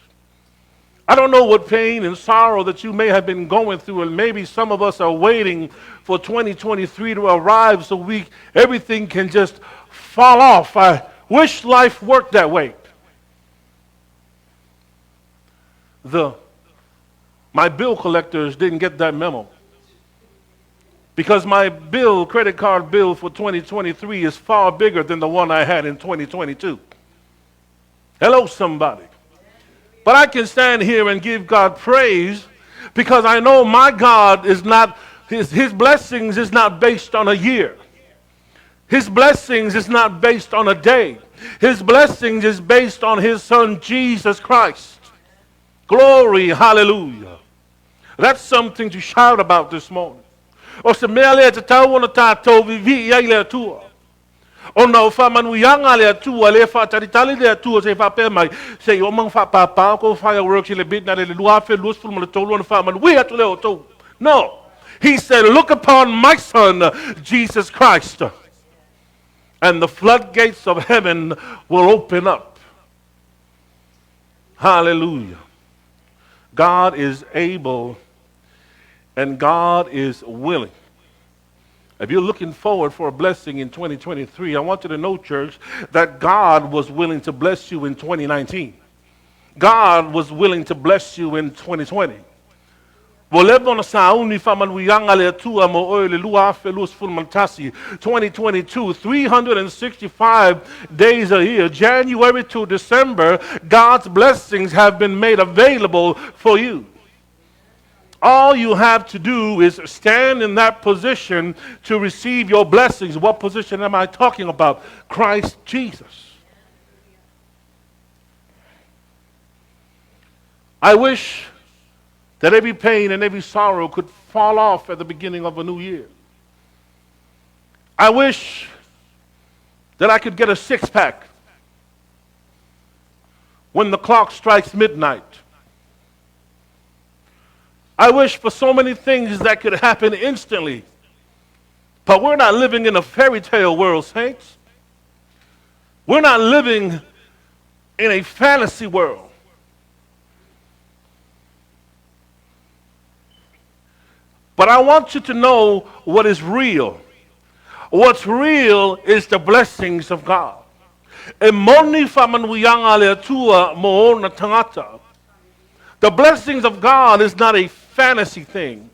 I don't know what pain and sorrow that you may have been going through, and maybe some of us are waiting for 2023 to arrive so everything can just fall off. Wish life worked that way. My bill collectors didn't get that memo. Because my credit card bill for 2023 is far bigger than the one I had in 2022. Hello, somebody. But I can stand here and give God praise because I know my God is not, his blessings is not based on a year. His blessings is not based on a day. His blessings is based on his son, Jesus Christ. Glory, hallelujah. That's something to shout about this morning. O se mea lea te tau ona tātou vivi iai lea tua. O na faamanuia lea tua, lea whaataritali lea tua se whapea mai. Se o mang whapapao ko fireworks le bit na le lua fe luas fulma le tolu ona faamanuia tu leo tau. No. He said, look upon my son, Jesus Christ. And the floodgates of heaven will open up. Hallelujah. God is able and God is willing. If you're looking forward for a blessing in 2023, I want you to know, church, that God was willing to bless you in 2019. God was willing to bless you in 2020. 2022, 365 days a year, January to December, God's blessings have been made available for you. All you have to do is stand in that position to receive your blessings. What position am I talking about? Christ Jesus. I wish that every pain and every sorrow could fall off at the beginning of a new year. I wish that I could get a six-pack when the clock strikes midnight. I wish for so many things that could happen instantly. But we're not living in a fairy tale world, saints. We're not living in a fantasy world. But I want you to know what is real. What's real is the blessings of God. The blessings of God is not a fantasy thing.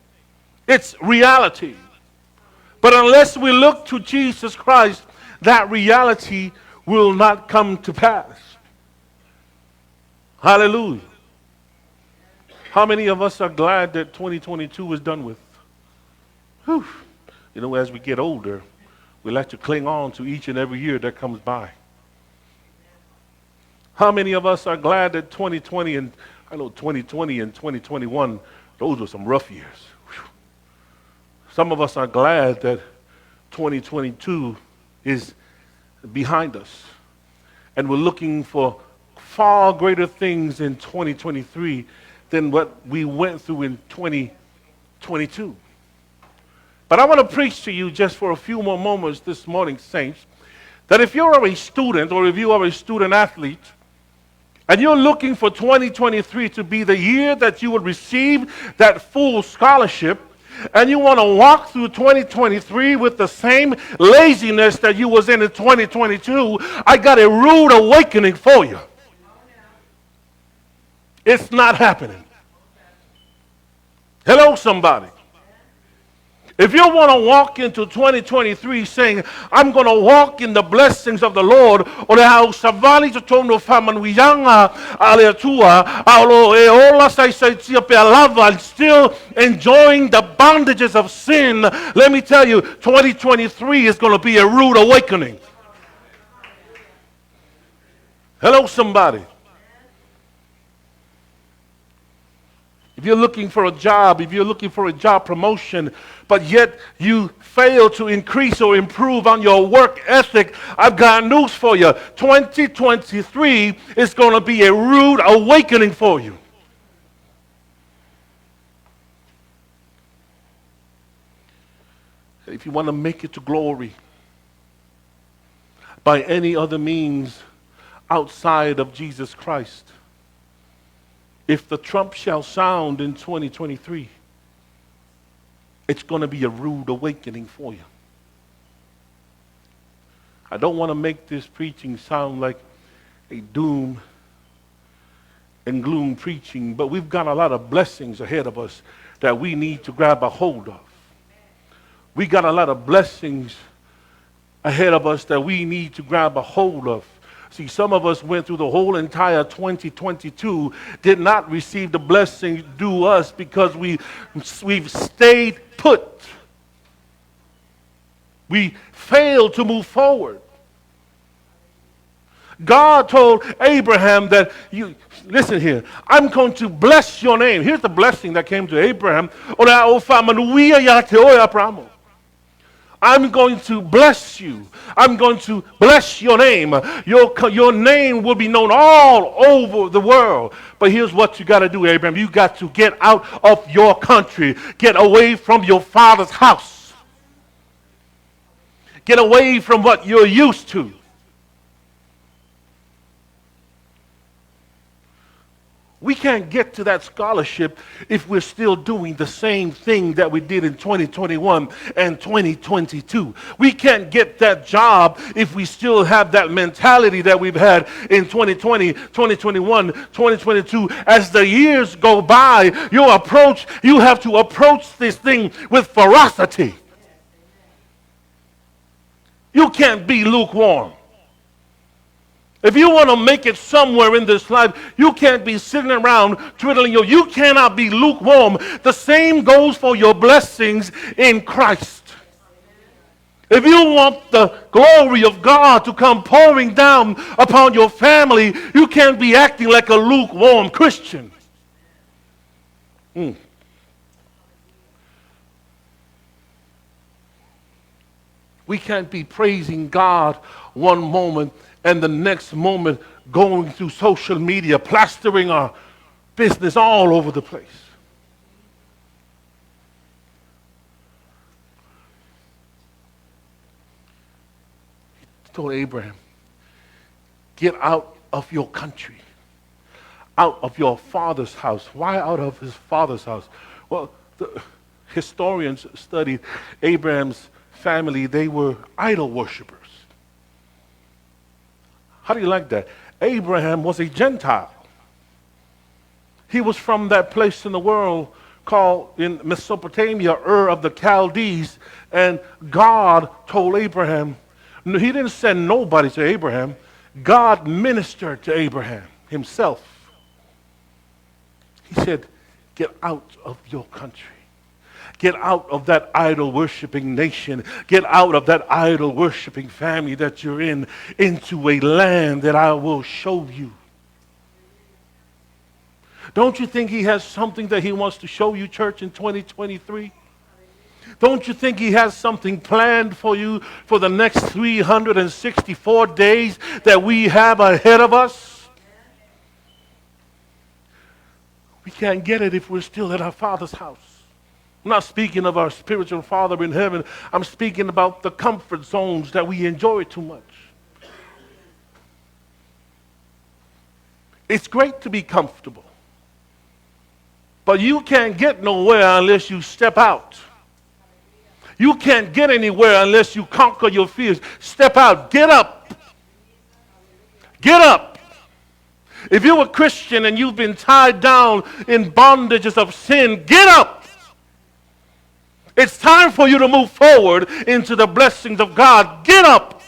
It's reality. But unless we look to Jesus Christ, that reality will not come to pass. Hallelujah. How many of us are glad that 2022 is done with? Whew. You know, as we get older, we like to cling on to each and every year that comes by. How many of us are glad that 2020 and 2021, those were some rough years. Whew. Some of us are glad that 2022 is behind us. And we're looking for far greater things in 2023 than what we went through in 2022. But I want to preach to you just for a few more moments this morning, saints, that if you're a student or if you are a student athlete, and you're looking for 2023 to be the year that you will receive that full scholarship, and you want to walk through 2023 with the same laziness that you was in 2022, I got a rude awakening for you. It's not happening. Hello, somebody. If you want to walk into 2023 saying, I'm going to walk in the blessings of the Lord, or how savali to tono faamanuia ale tuua, alo e ola sai tia pe lava, and still enjoying the bondages of sin, let me tell you, 2023 is going to be a rude awakening. Hello, somebody. If you're looking for a job, if you're looking for a job promotion, but yet you fail to increase or improve on your work ethic, I've got news for you. 2023 is going to be a rude awakening for you. If you want to make it to glory by any other means outside of Jesus Christ, if the trump shall sound in 2023, it's going to be a rude awakening for you. I don't want to make this preaching sound like a doom and gloom preaching, but we've got a lot of blessings ahead of us that we need to grab a hold of. We got a lot of blessings ahead of us that we need to grab a hold of. See, some of us went through the whole entire 2022, did not receive the blessings due us because we've stayed put. We failed to move forward. God told Abraham that, listen here, I'm going to bless your name. Here's the blessing that came to Abraham. Aperamo. I'm going to bless you. I'm going to bless your name. Your name will be known all over the world. But here's what you got to do, Abraham. You got to get out of your country. Get away from your father's house. Get away from what you're used to. We can't get to that scholarship if we're still doing the same thing that we did in 2021 and 2022. We can't get that job if we still have that mentality that we've had in 2020, 2021, 2022. As the years go by, you have to approach this thing with ferocity. You can't be lukewarm. If you want to make it somewhere in this life, you can't be sitting around twiddling your. You cannot be lukewarm. The same goes for your blessings in Christ. If you want the glory of God to come pouring down upon your family, you can't be acting like a lukewarm Christian. We can't be praising God one moment and the next moment going through social media, plastering our business all over the place. He told Abraham, get out of your country, out of your father's house. Why out of his father's house? Well, the historians studied Abraham's family. They were idol worshipers. How do you like that? Abraham was a Gentile. He was from that place in the world called in Mesopotamia, Ur of the Chaldees. And God told Abraham, he didn't send nobody to Abraham. God ministered to Abraham himself. He said, get out of your country. Get out of that idol-worshiping nation. Get out of that idol-worshiping family that you're in, into a land that I will show you. Don't you think he has something that he wants to show you, church, in 2023? Don't you think he has something planned for you for the next 364 days that we have ahead of us? We can't get it if we're still at our Father's house. I'm not speaking of our spiritual Father in heaven. I'm speaking about the comfort zones that we enjoy too much. It's great to be comfortable. But you can't get nowhere unless you step out. You can't get anywhere unless you conquer your fears. Step out. Get up. Get up. If you're a Christian and you've been tied down in bondages of sin, get up. It's time for you to move forward into the blessings of God. Get up.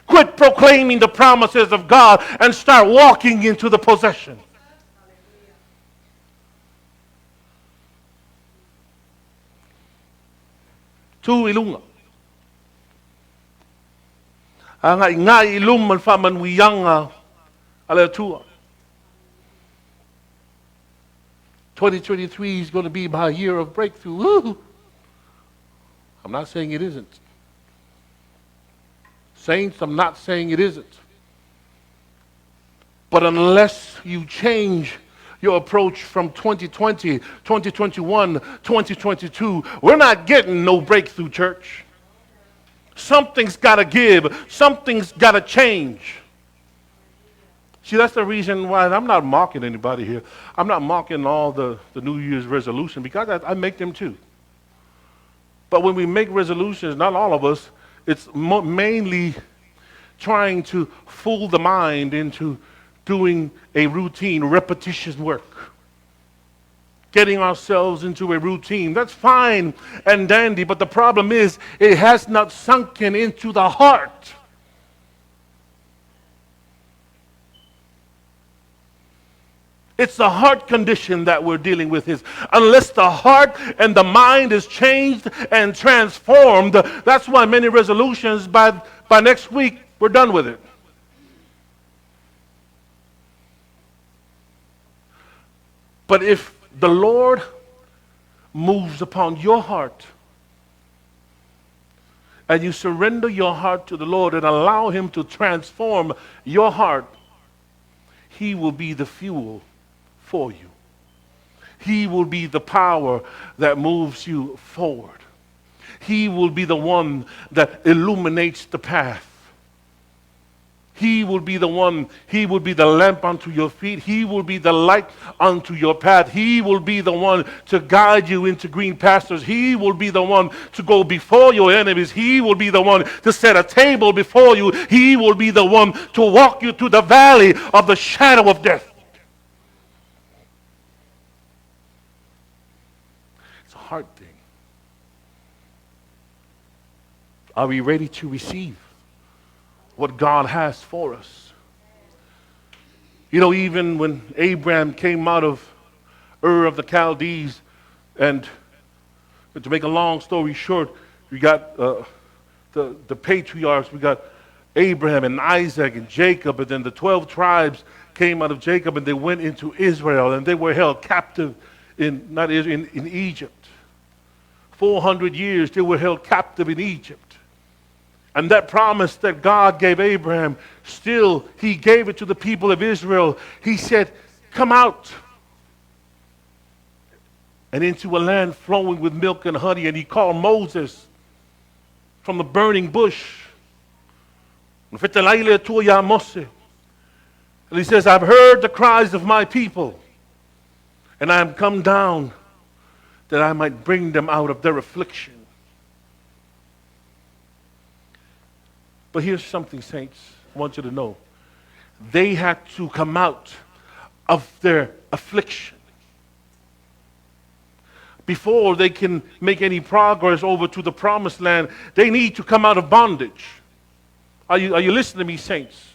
Quit proclaiming the promises of God and start walking into the possession. Ilunga. Nga ilum man faamanuia latou. 2023 is going to be my year of breakthrough. Woo! I'm not saying it isn't. Saints, I'm not saying it isn't. But unless you change your approach from 2020, 2021, 2022, we're not getting no breakthrough, church. Something's got to give. Something's got to change. See, that's the reason why I'm not mocking anybody here. I'm not mocking all the New Year's resolution because I make them too. But when we make resolutions, not all of us, it's mainly trying to fool the mind into doing a routine, repetitious work. Getting ourselves into a routine. That's fine and dandy, but the problem is it has not sunken into the heart. It's the heart condition that we're dealing with. Unless the heart and the mind is changed and transformed, that's why many resolutions by next week, we're done with it. But if the Lord moves upon your heart and you surrender your heart to the Lord and allow Him to transform your heart, He will be the fuel for you. He will be the power that moves you forward. He will be the one that illuminates the path. He will be the one, He will be the lamp unto your feet. He will be the light unto your path. He will be the one to guide you into green pastures. He will be the one to go before your enemies. He will be the one to set a table before you. He will be the one to walk you through the valley of the shadow of death. It's a hard thing. Are we ready to receive what God has for us? You know, even when Abram came out of Ur of the Chaldees, and to make a long story short, we got the patriarchs. We got Abraham and Isaac and Jacob, and then the 12 tribes came out of Jacob, and they went into Israel, and they were held captive in Egypt. 400 years they were held captive in Egypt. And that promise that God gave Abraham, still He gave it to the people of Israel. He said, come out and into a land flowing with milk and honey. And He called Moses from the burning bush. Fetalai, and He says, I've heard the cries of my people, and I am come down that I might bring them out of their affliction. But here's something, saints, I want you to know. They had to come out of their affliction before they can make any progress over to the promised land. They need to come out of bondage. Are you listening to me, saints?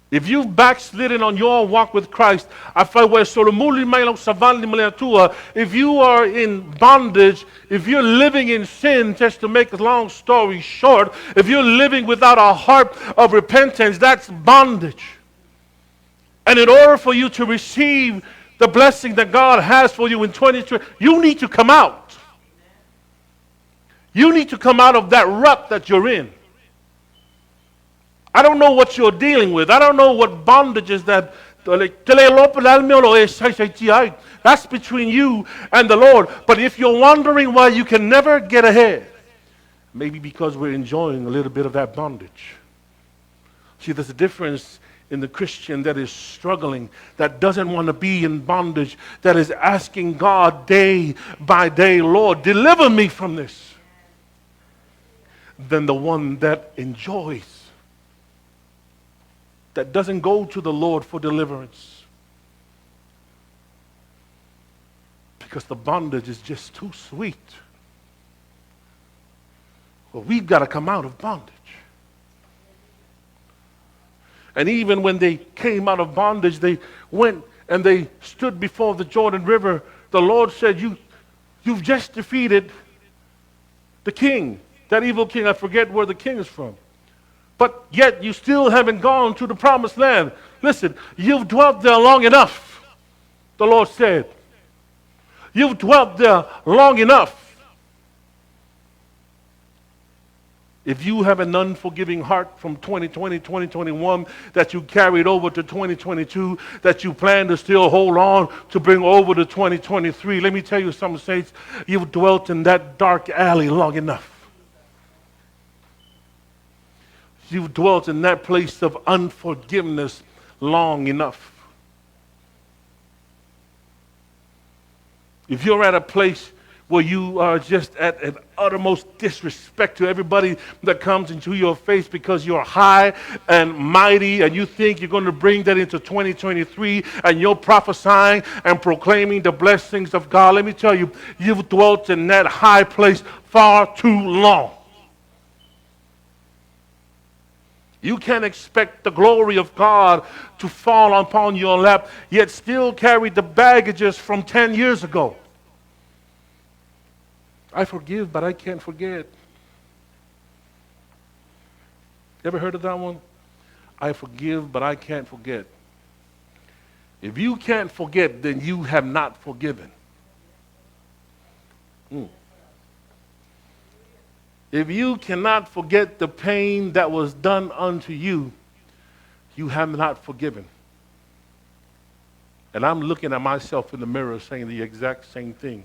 If you've backslidden on your walk with Christ, if you are in bondage, if you're living in sin, just to make a long story short, if you're living without a heart of repentance, that's bondage. And in order for you to receive the blessing that God has for you in 2020, you need to come out. You need to come out of that rut that you're in. I don't know what you're dealing with. I don't know what bondage is that. That's between you and the Lord. But if you're wondering why you can never get ahead, maybe because we're enjoying a little bit of that bondage. See, there's a difference in the Christian that is struggling, that doesn't want to be in bondage, that is asking God day by day, Lord, deliver me from this, than the one that enjoys, that doesn't go to the Lord for deliverance. Because the bondage is just too sweet. Well, we've got to come out of bondage. And even when they came out of bondage, they went and they stood before the Jordan River. The Lord said, you've just defeated the king, that evil king. I forget where the king is from. But yet you still haven't gone to the promised land. Listen, you've dwelt there long enough, the Lord said. You've dwelt there long enough. If you have an unforgiving heart from 2020, 2021 that you carried over to 2022, that you plan to still hold on to bring over to 2023, let me tell you something, saints. You've dwelt in that dark alley long enough. You've dwelt in that place of unforgiveness long enough. If you're at a place where you are just at an uttermost disrespect to everybody that comes into your face because you're high and mighty, and you think you're going to bring that into 2023, and you're prophesying and proclaiming the blessings of God. Let me tell you, you've dwelt in that high place far too long. You can't expect the glory of God to fall upon your lap, yet still carry the baggages from 10 years ago. I forgive, but I can't forget. Ever heard of that one? I forgive, but I can't forget. If you can't forget, then you have not forgiven. If you cannot forget the pain that was done unto you, you have not forgiven. And I'm looking at myself in the mirror saying the exact same thing.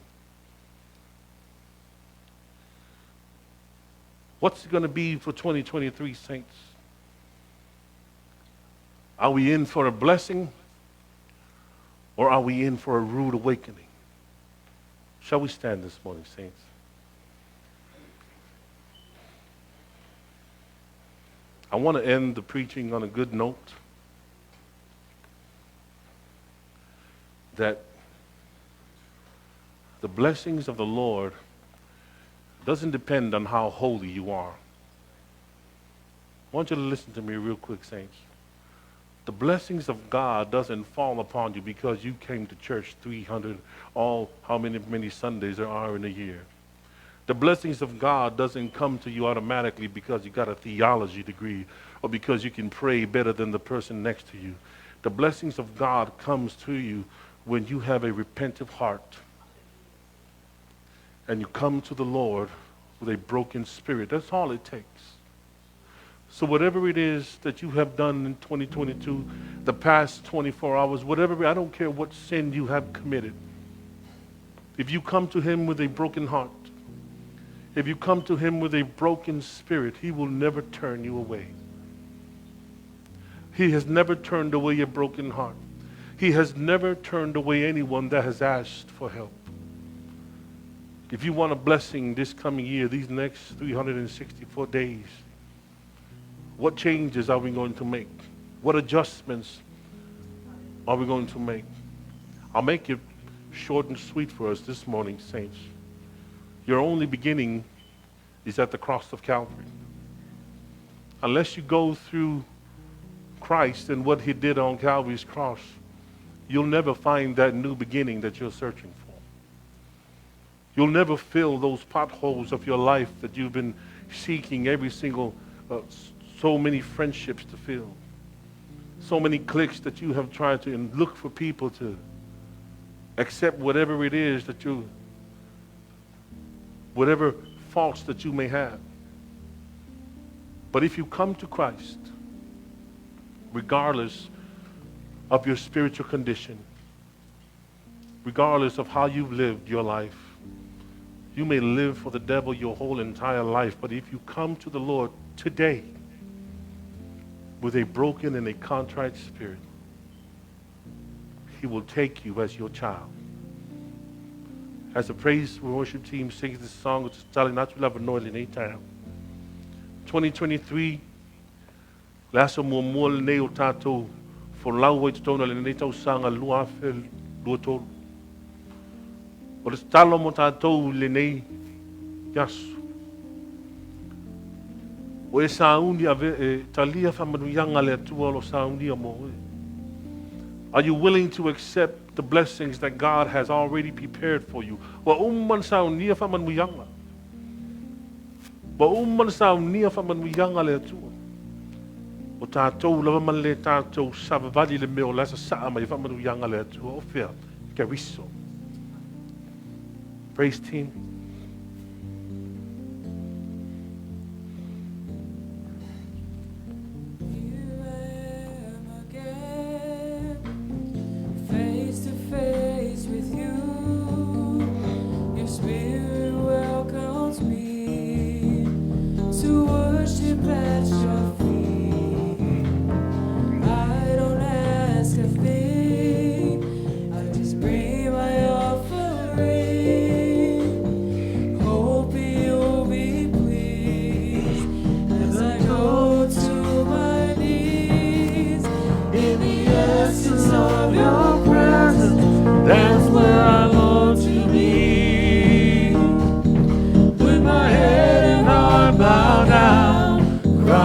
What's it going to be for 2023, saints? Are we in for a blessing, or are we in for a rude awakening? Shall we stand this morning, saints? I want to end the preaching on a good note, that the blessings of the Lord doesn't depend on how holy you are. I want you to listen to me real quick, saints. The blessings of God doesn't fall upon you because you came to church 300, how many Sundays there are in a year. The blessings of God doesn't come to you automatically because you got a theology degree or because you can pray better than the person next to you. The blessings of God comes to you when you have a repentant heart and you come to the Lord with a broken spirit. That's all it takes. So whatever it is that you have done in 2022, the past 24 hours, whatever, I don't care what sin you have committed. If you come to him with a broken heart, if you come to him with a broken spirit, he will never turn you away. He has never turned away a broken heart. He has never turned away anyone that has asked for help. If you want a blessing this coming year, these next 364 days, what changes are we going to make? What adjustments are we going to make? I'll make it short and sweet for us this morning, saints. Your only beginning is at the cross of Calvary. Unless you go through Christ and what he did on Calvary's cross, you'll never find that new beginning that you're searching for. You'll never fill those potholes of your life that you've been seeking every single, so many friendships to fill. So many cliques that you have tried to look for people to accept whatever it is that you, whatever faults that you may have. But if you come to Christ, regardless of your spiritual condition, regardless of how you've lived your life, you may live for the devil your whole entire life, but if you come to the Lord today with a broken and a contrite spirit, he will take you as your child. As the praise worship team sings this song, which is telling not to love a noise in any time. 2023, lasa mua le o tātou for lau e tōna le nei tau sanga lua fel lua tōru. O le talo mo tātou le nei yasu. O e sauni ave e talia faamanuia le tuua lo sauni mo e. Are you willing to accept the blessings that God has already prepared for you? Wa umman sauni faamanuia. Wa umman sauni faamanuia le tuua. O tātou lava man le tātou savavali le meo lasa saa mai faamanuia le tuua o fea keriso. Praise team.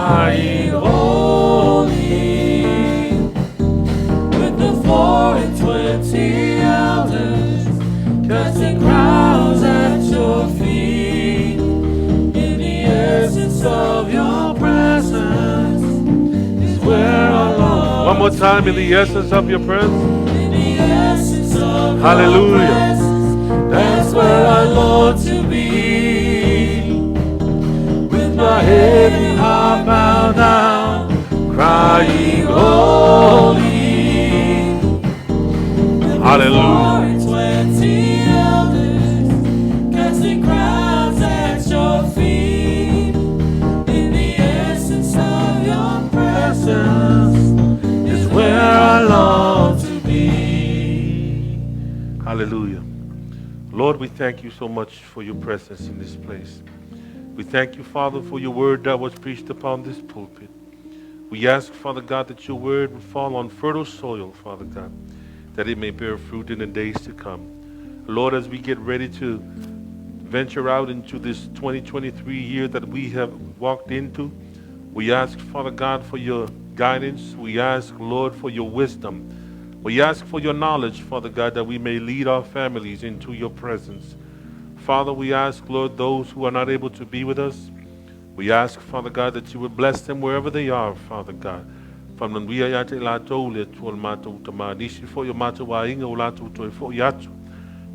crying holy, with the 24 elders casting crowns at your feet. In the essence of your presence is where I long. One more time, in the essence of your presence. In the essence of Hallelujah. your presence, that's where I long to be. With my head and heart bowed down, crying holy. Hallelujah. 20 elders casting crowns at your feet. In the essence of your presence is where I long to be. Hallelujah. Lord, we thank you so much for your presence in this place. We thank you, Father, for your word that was preached upon this pulpit. We ask, Father God, that your word would fall on fertile soil, Father God, that it may bear fruit in the days to come. Lord, as we get ready to venture out into this 2023 year that we have walked into, we ask, Father God, for your guidance. We ask, Lord, for your wisdom. We ask for your knowledge, Father God, that we may lead our families into your presence. Father, we ask, Lord, those who are not able to be with us, we ask, Father God, that you would bless them wherever they are, Father God. From the latou le tuol matou tamā nisi fo yo matuā inga o latou toi fo yatu.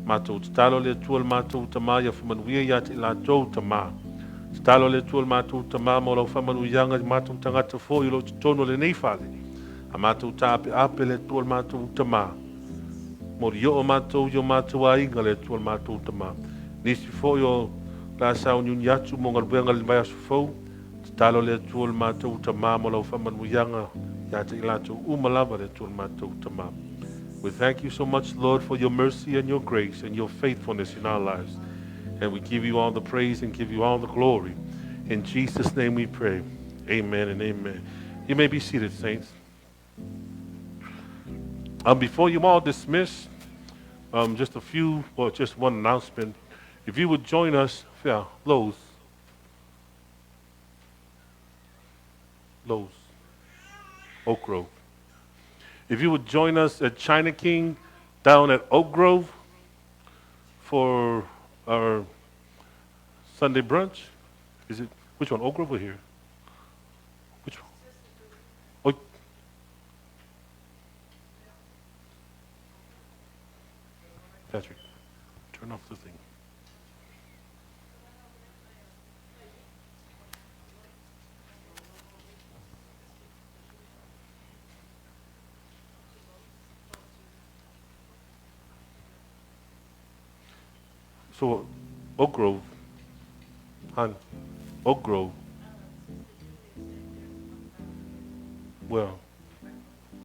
Matou talo le tuol matou tamā ya faamanuia yate latou tamā. Talo le tuol matou tamā mo lo faamanuia matou tagata fo yo lo tono le nei fale. A matou tape ape le tuol matou tamā. Mo yo o matou yo matuā inga le tuol matou tamā. Nisi fo yo la sau nyun yatu mo ngal buenga le maya fo. Talo le tuol matou tamā mo lo faamanuia yate latou umalava le tuol matou tamā. We thank you so much, Lord, for your mercy and your grace and your faithfulness in our lives. And we give you all the praise and give you all the glory. In Jesus' name we pray. Amen and amen. You may be seated, saints. Before you all dismiss, just one announcement. If you would join us, Lowe's, Oak Grove. If you would join us at China King down at Oak Grove for our Sunday brunch. Is it, which one, Oak Grove or here? Which one? Oh. Patrick, turn off the thing. So, Oak Grove, Oak Grove. Well,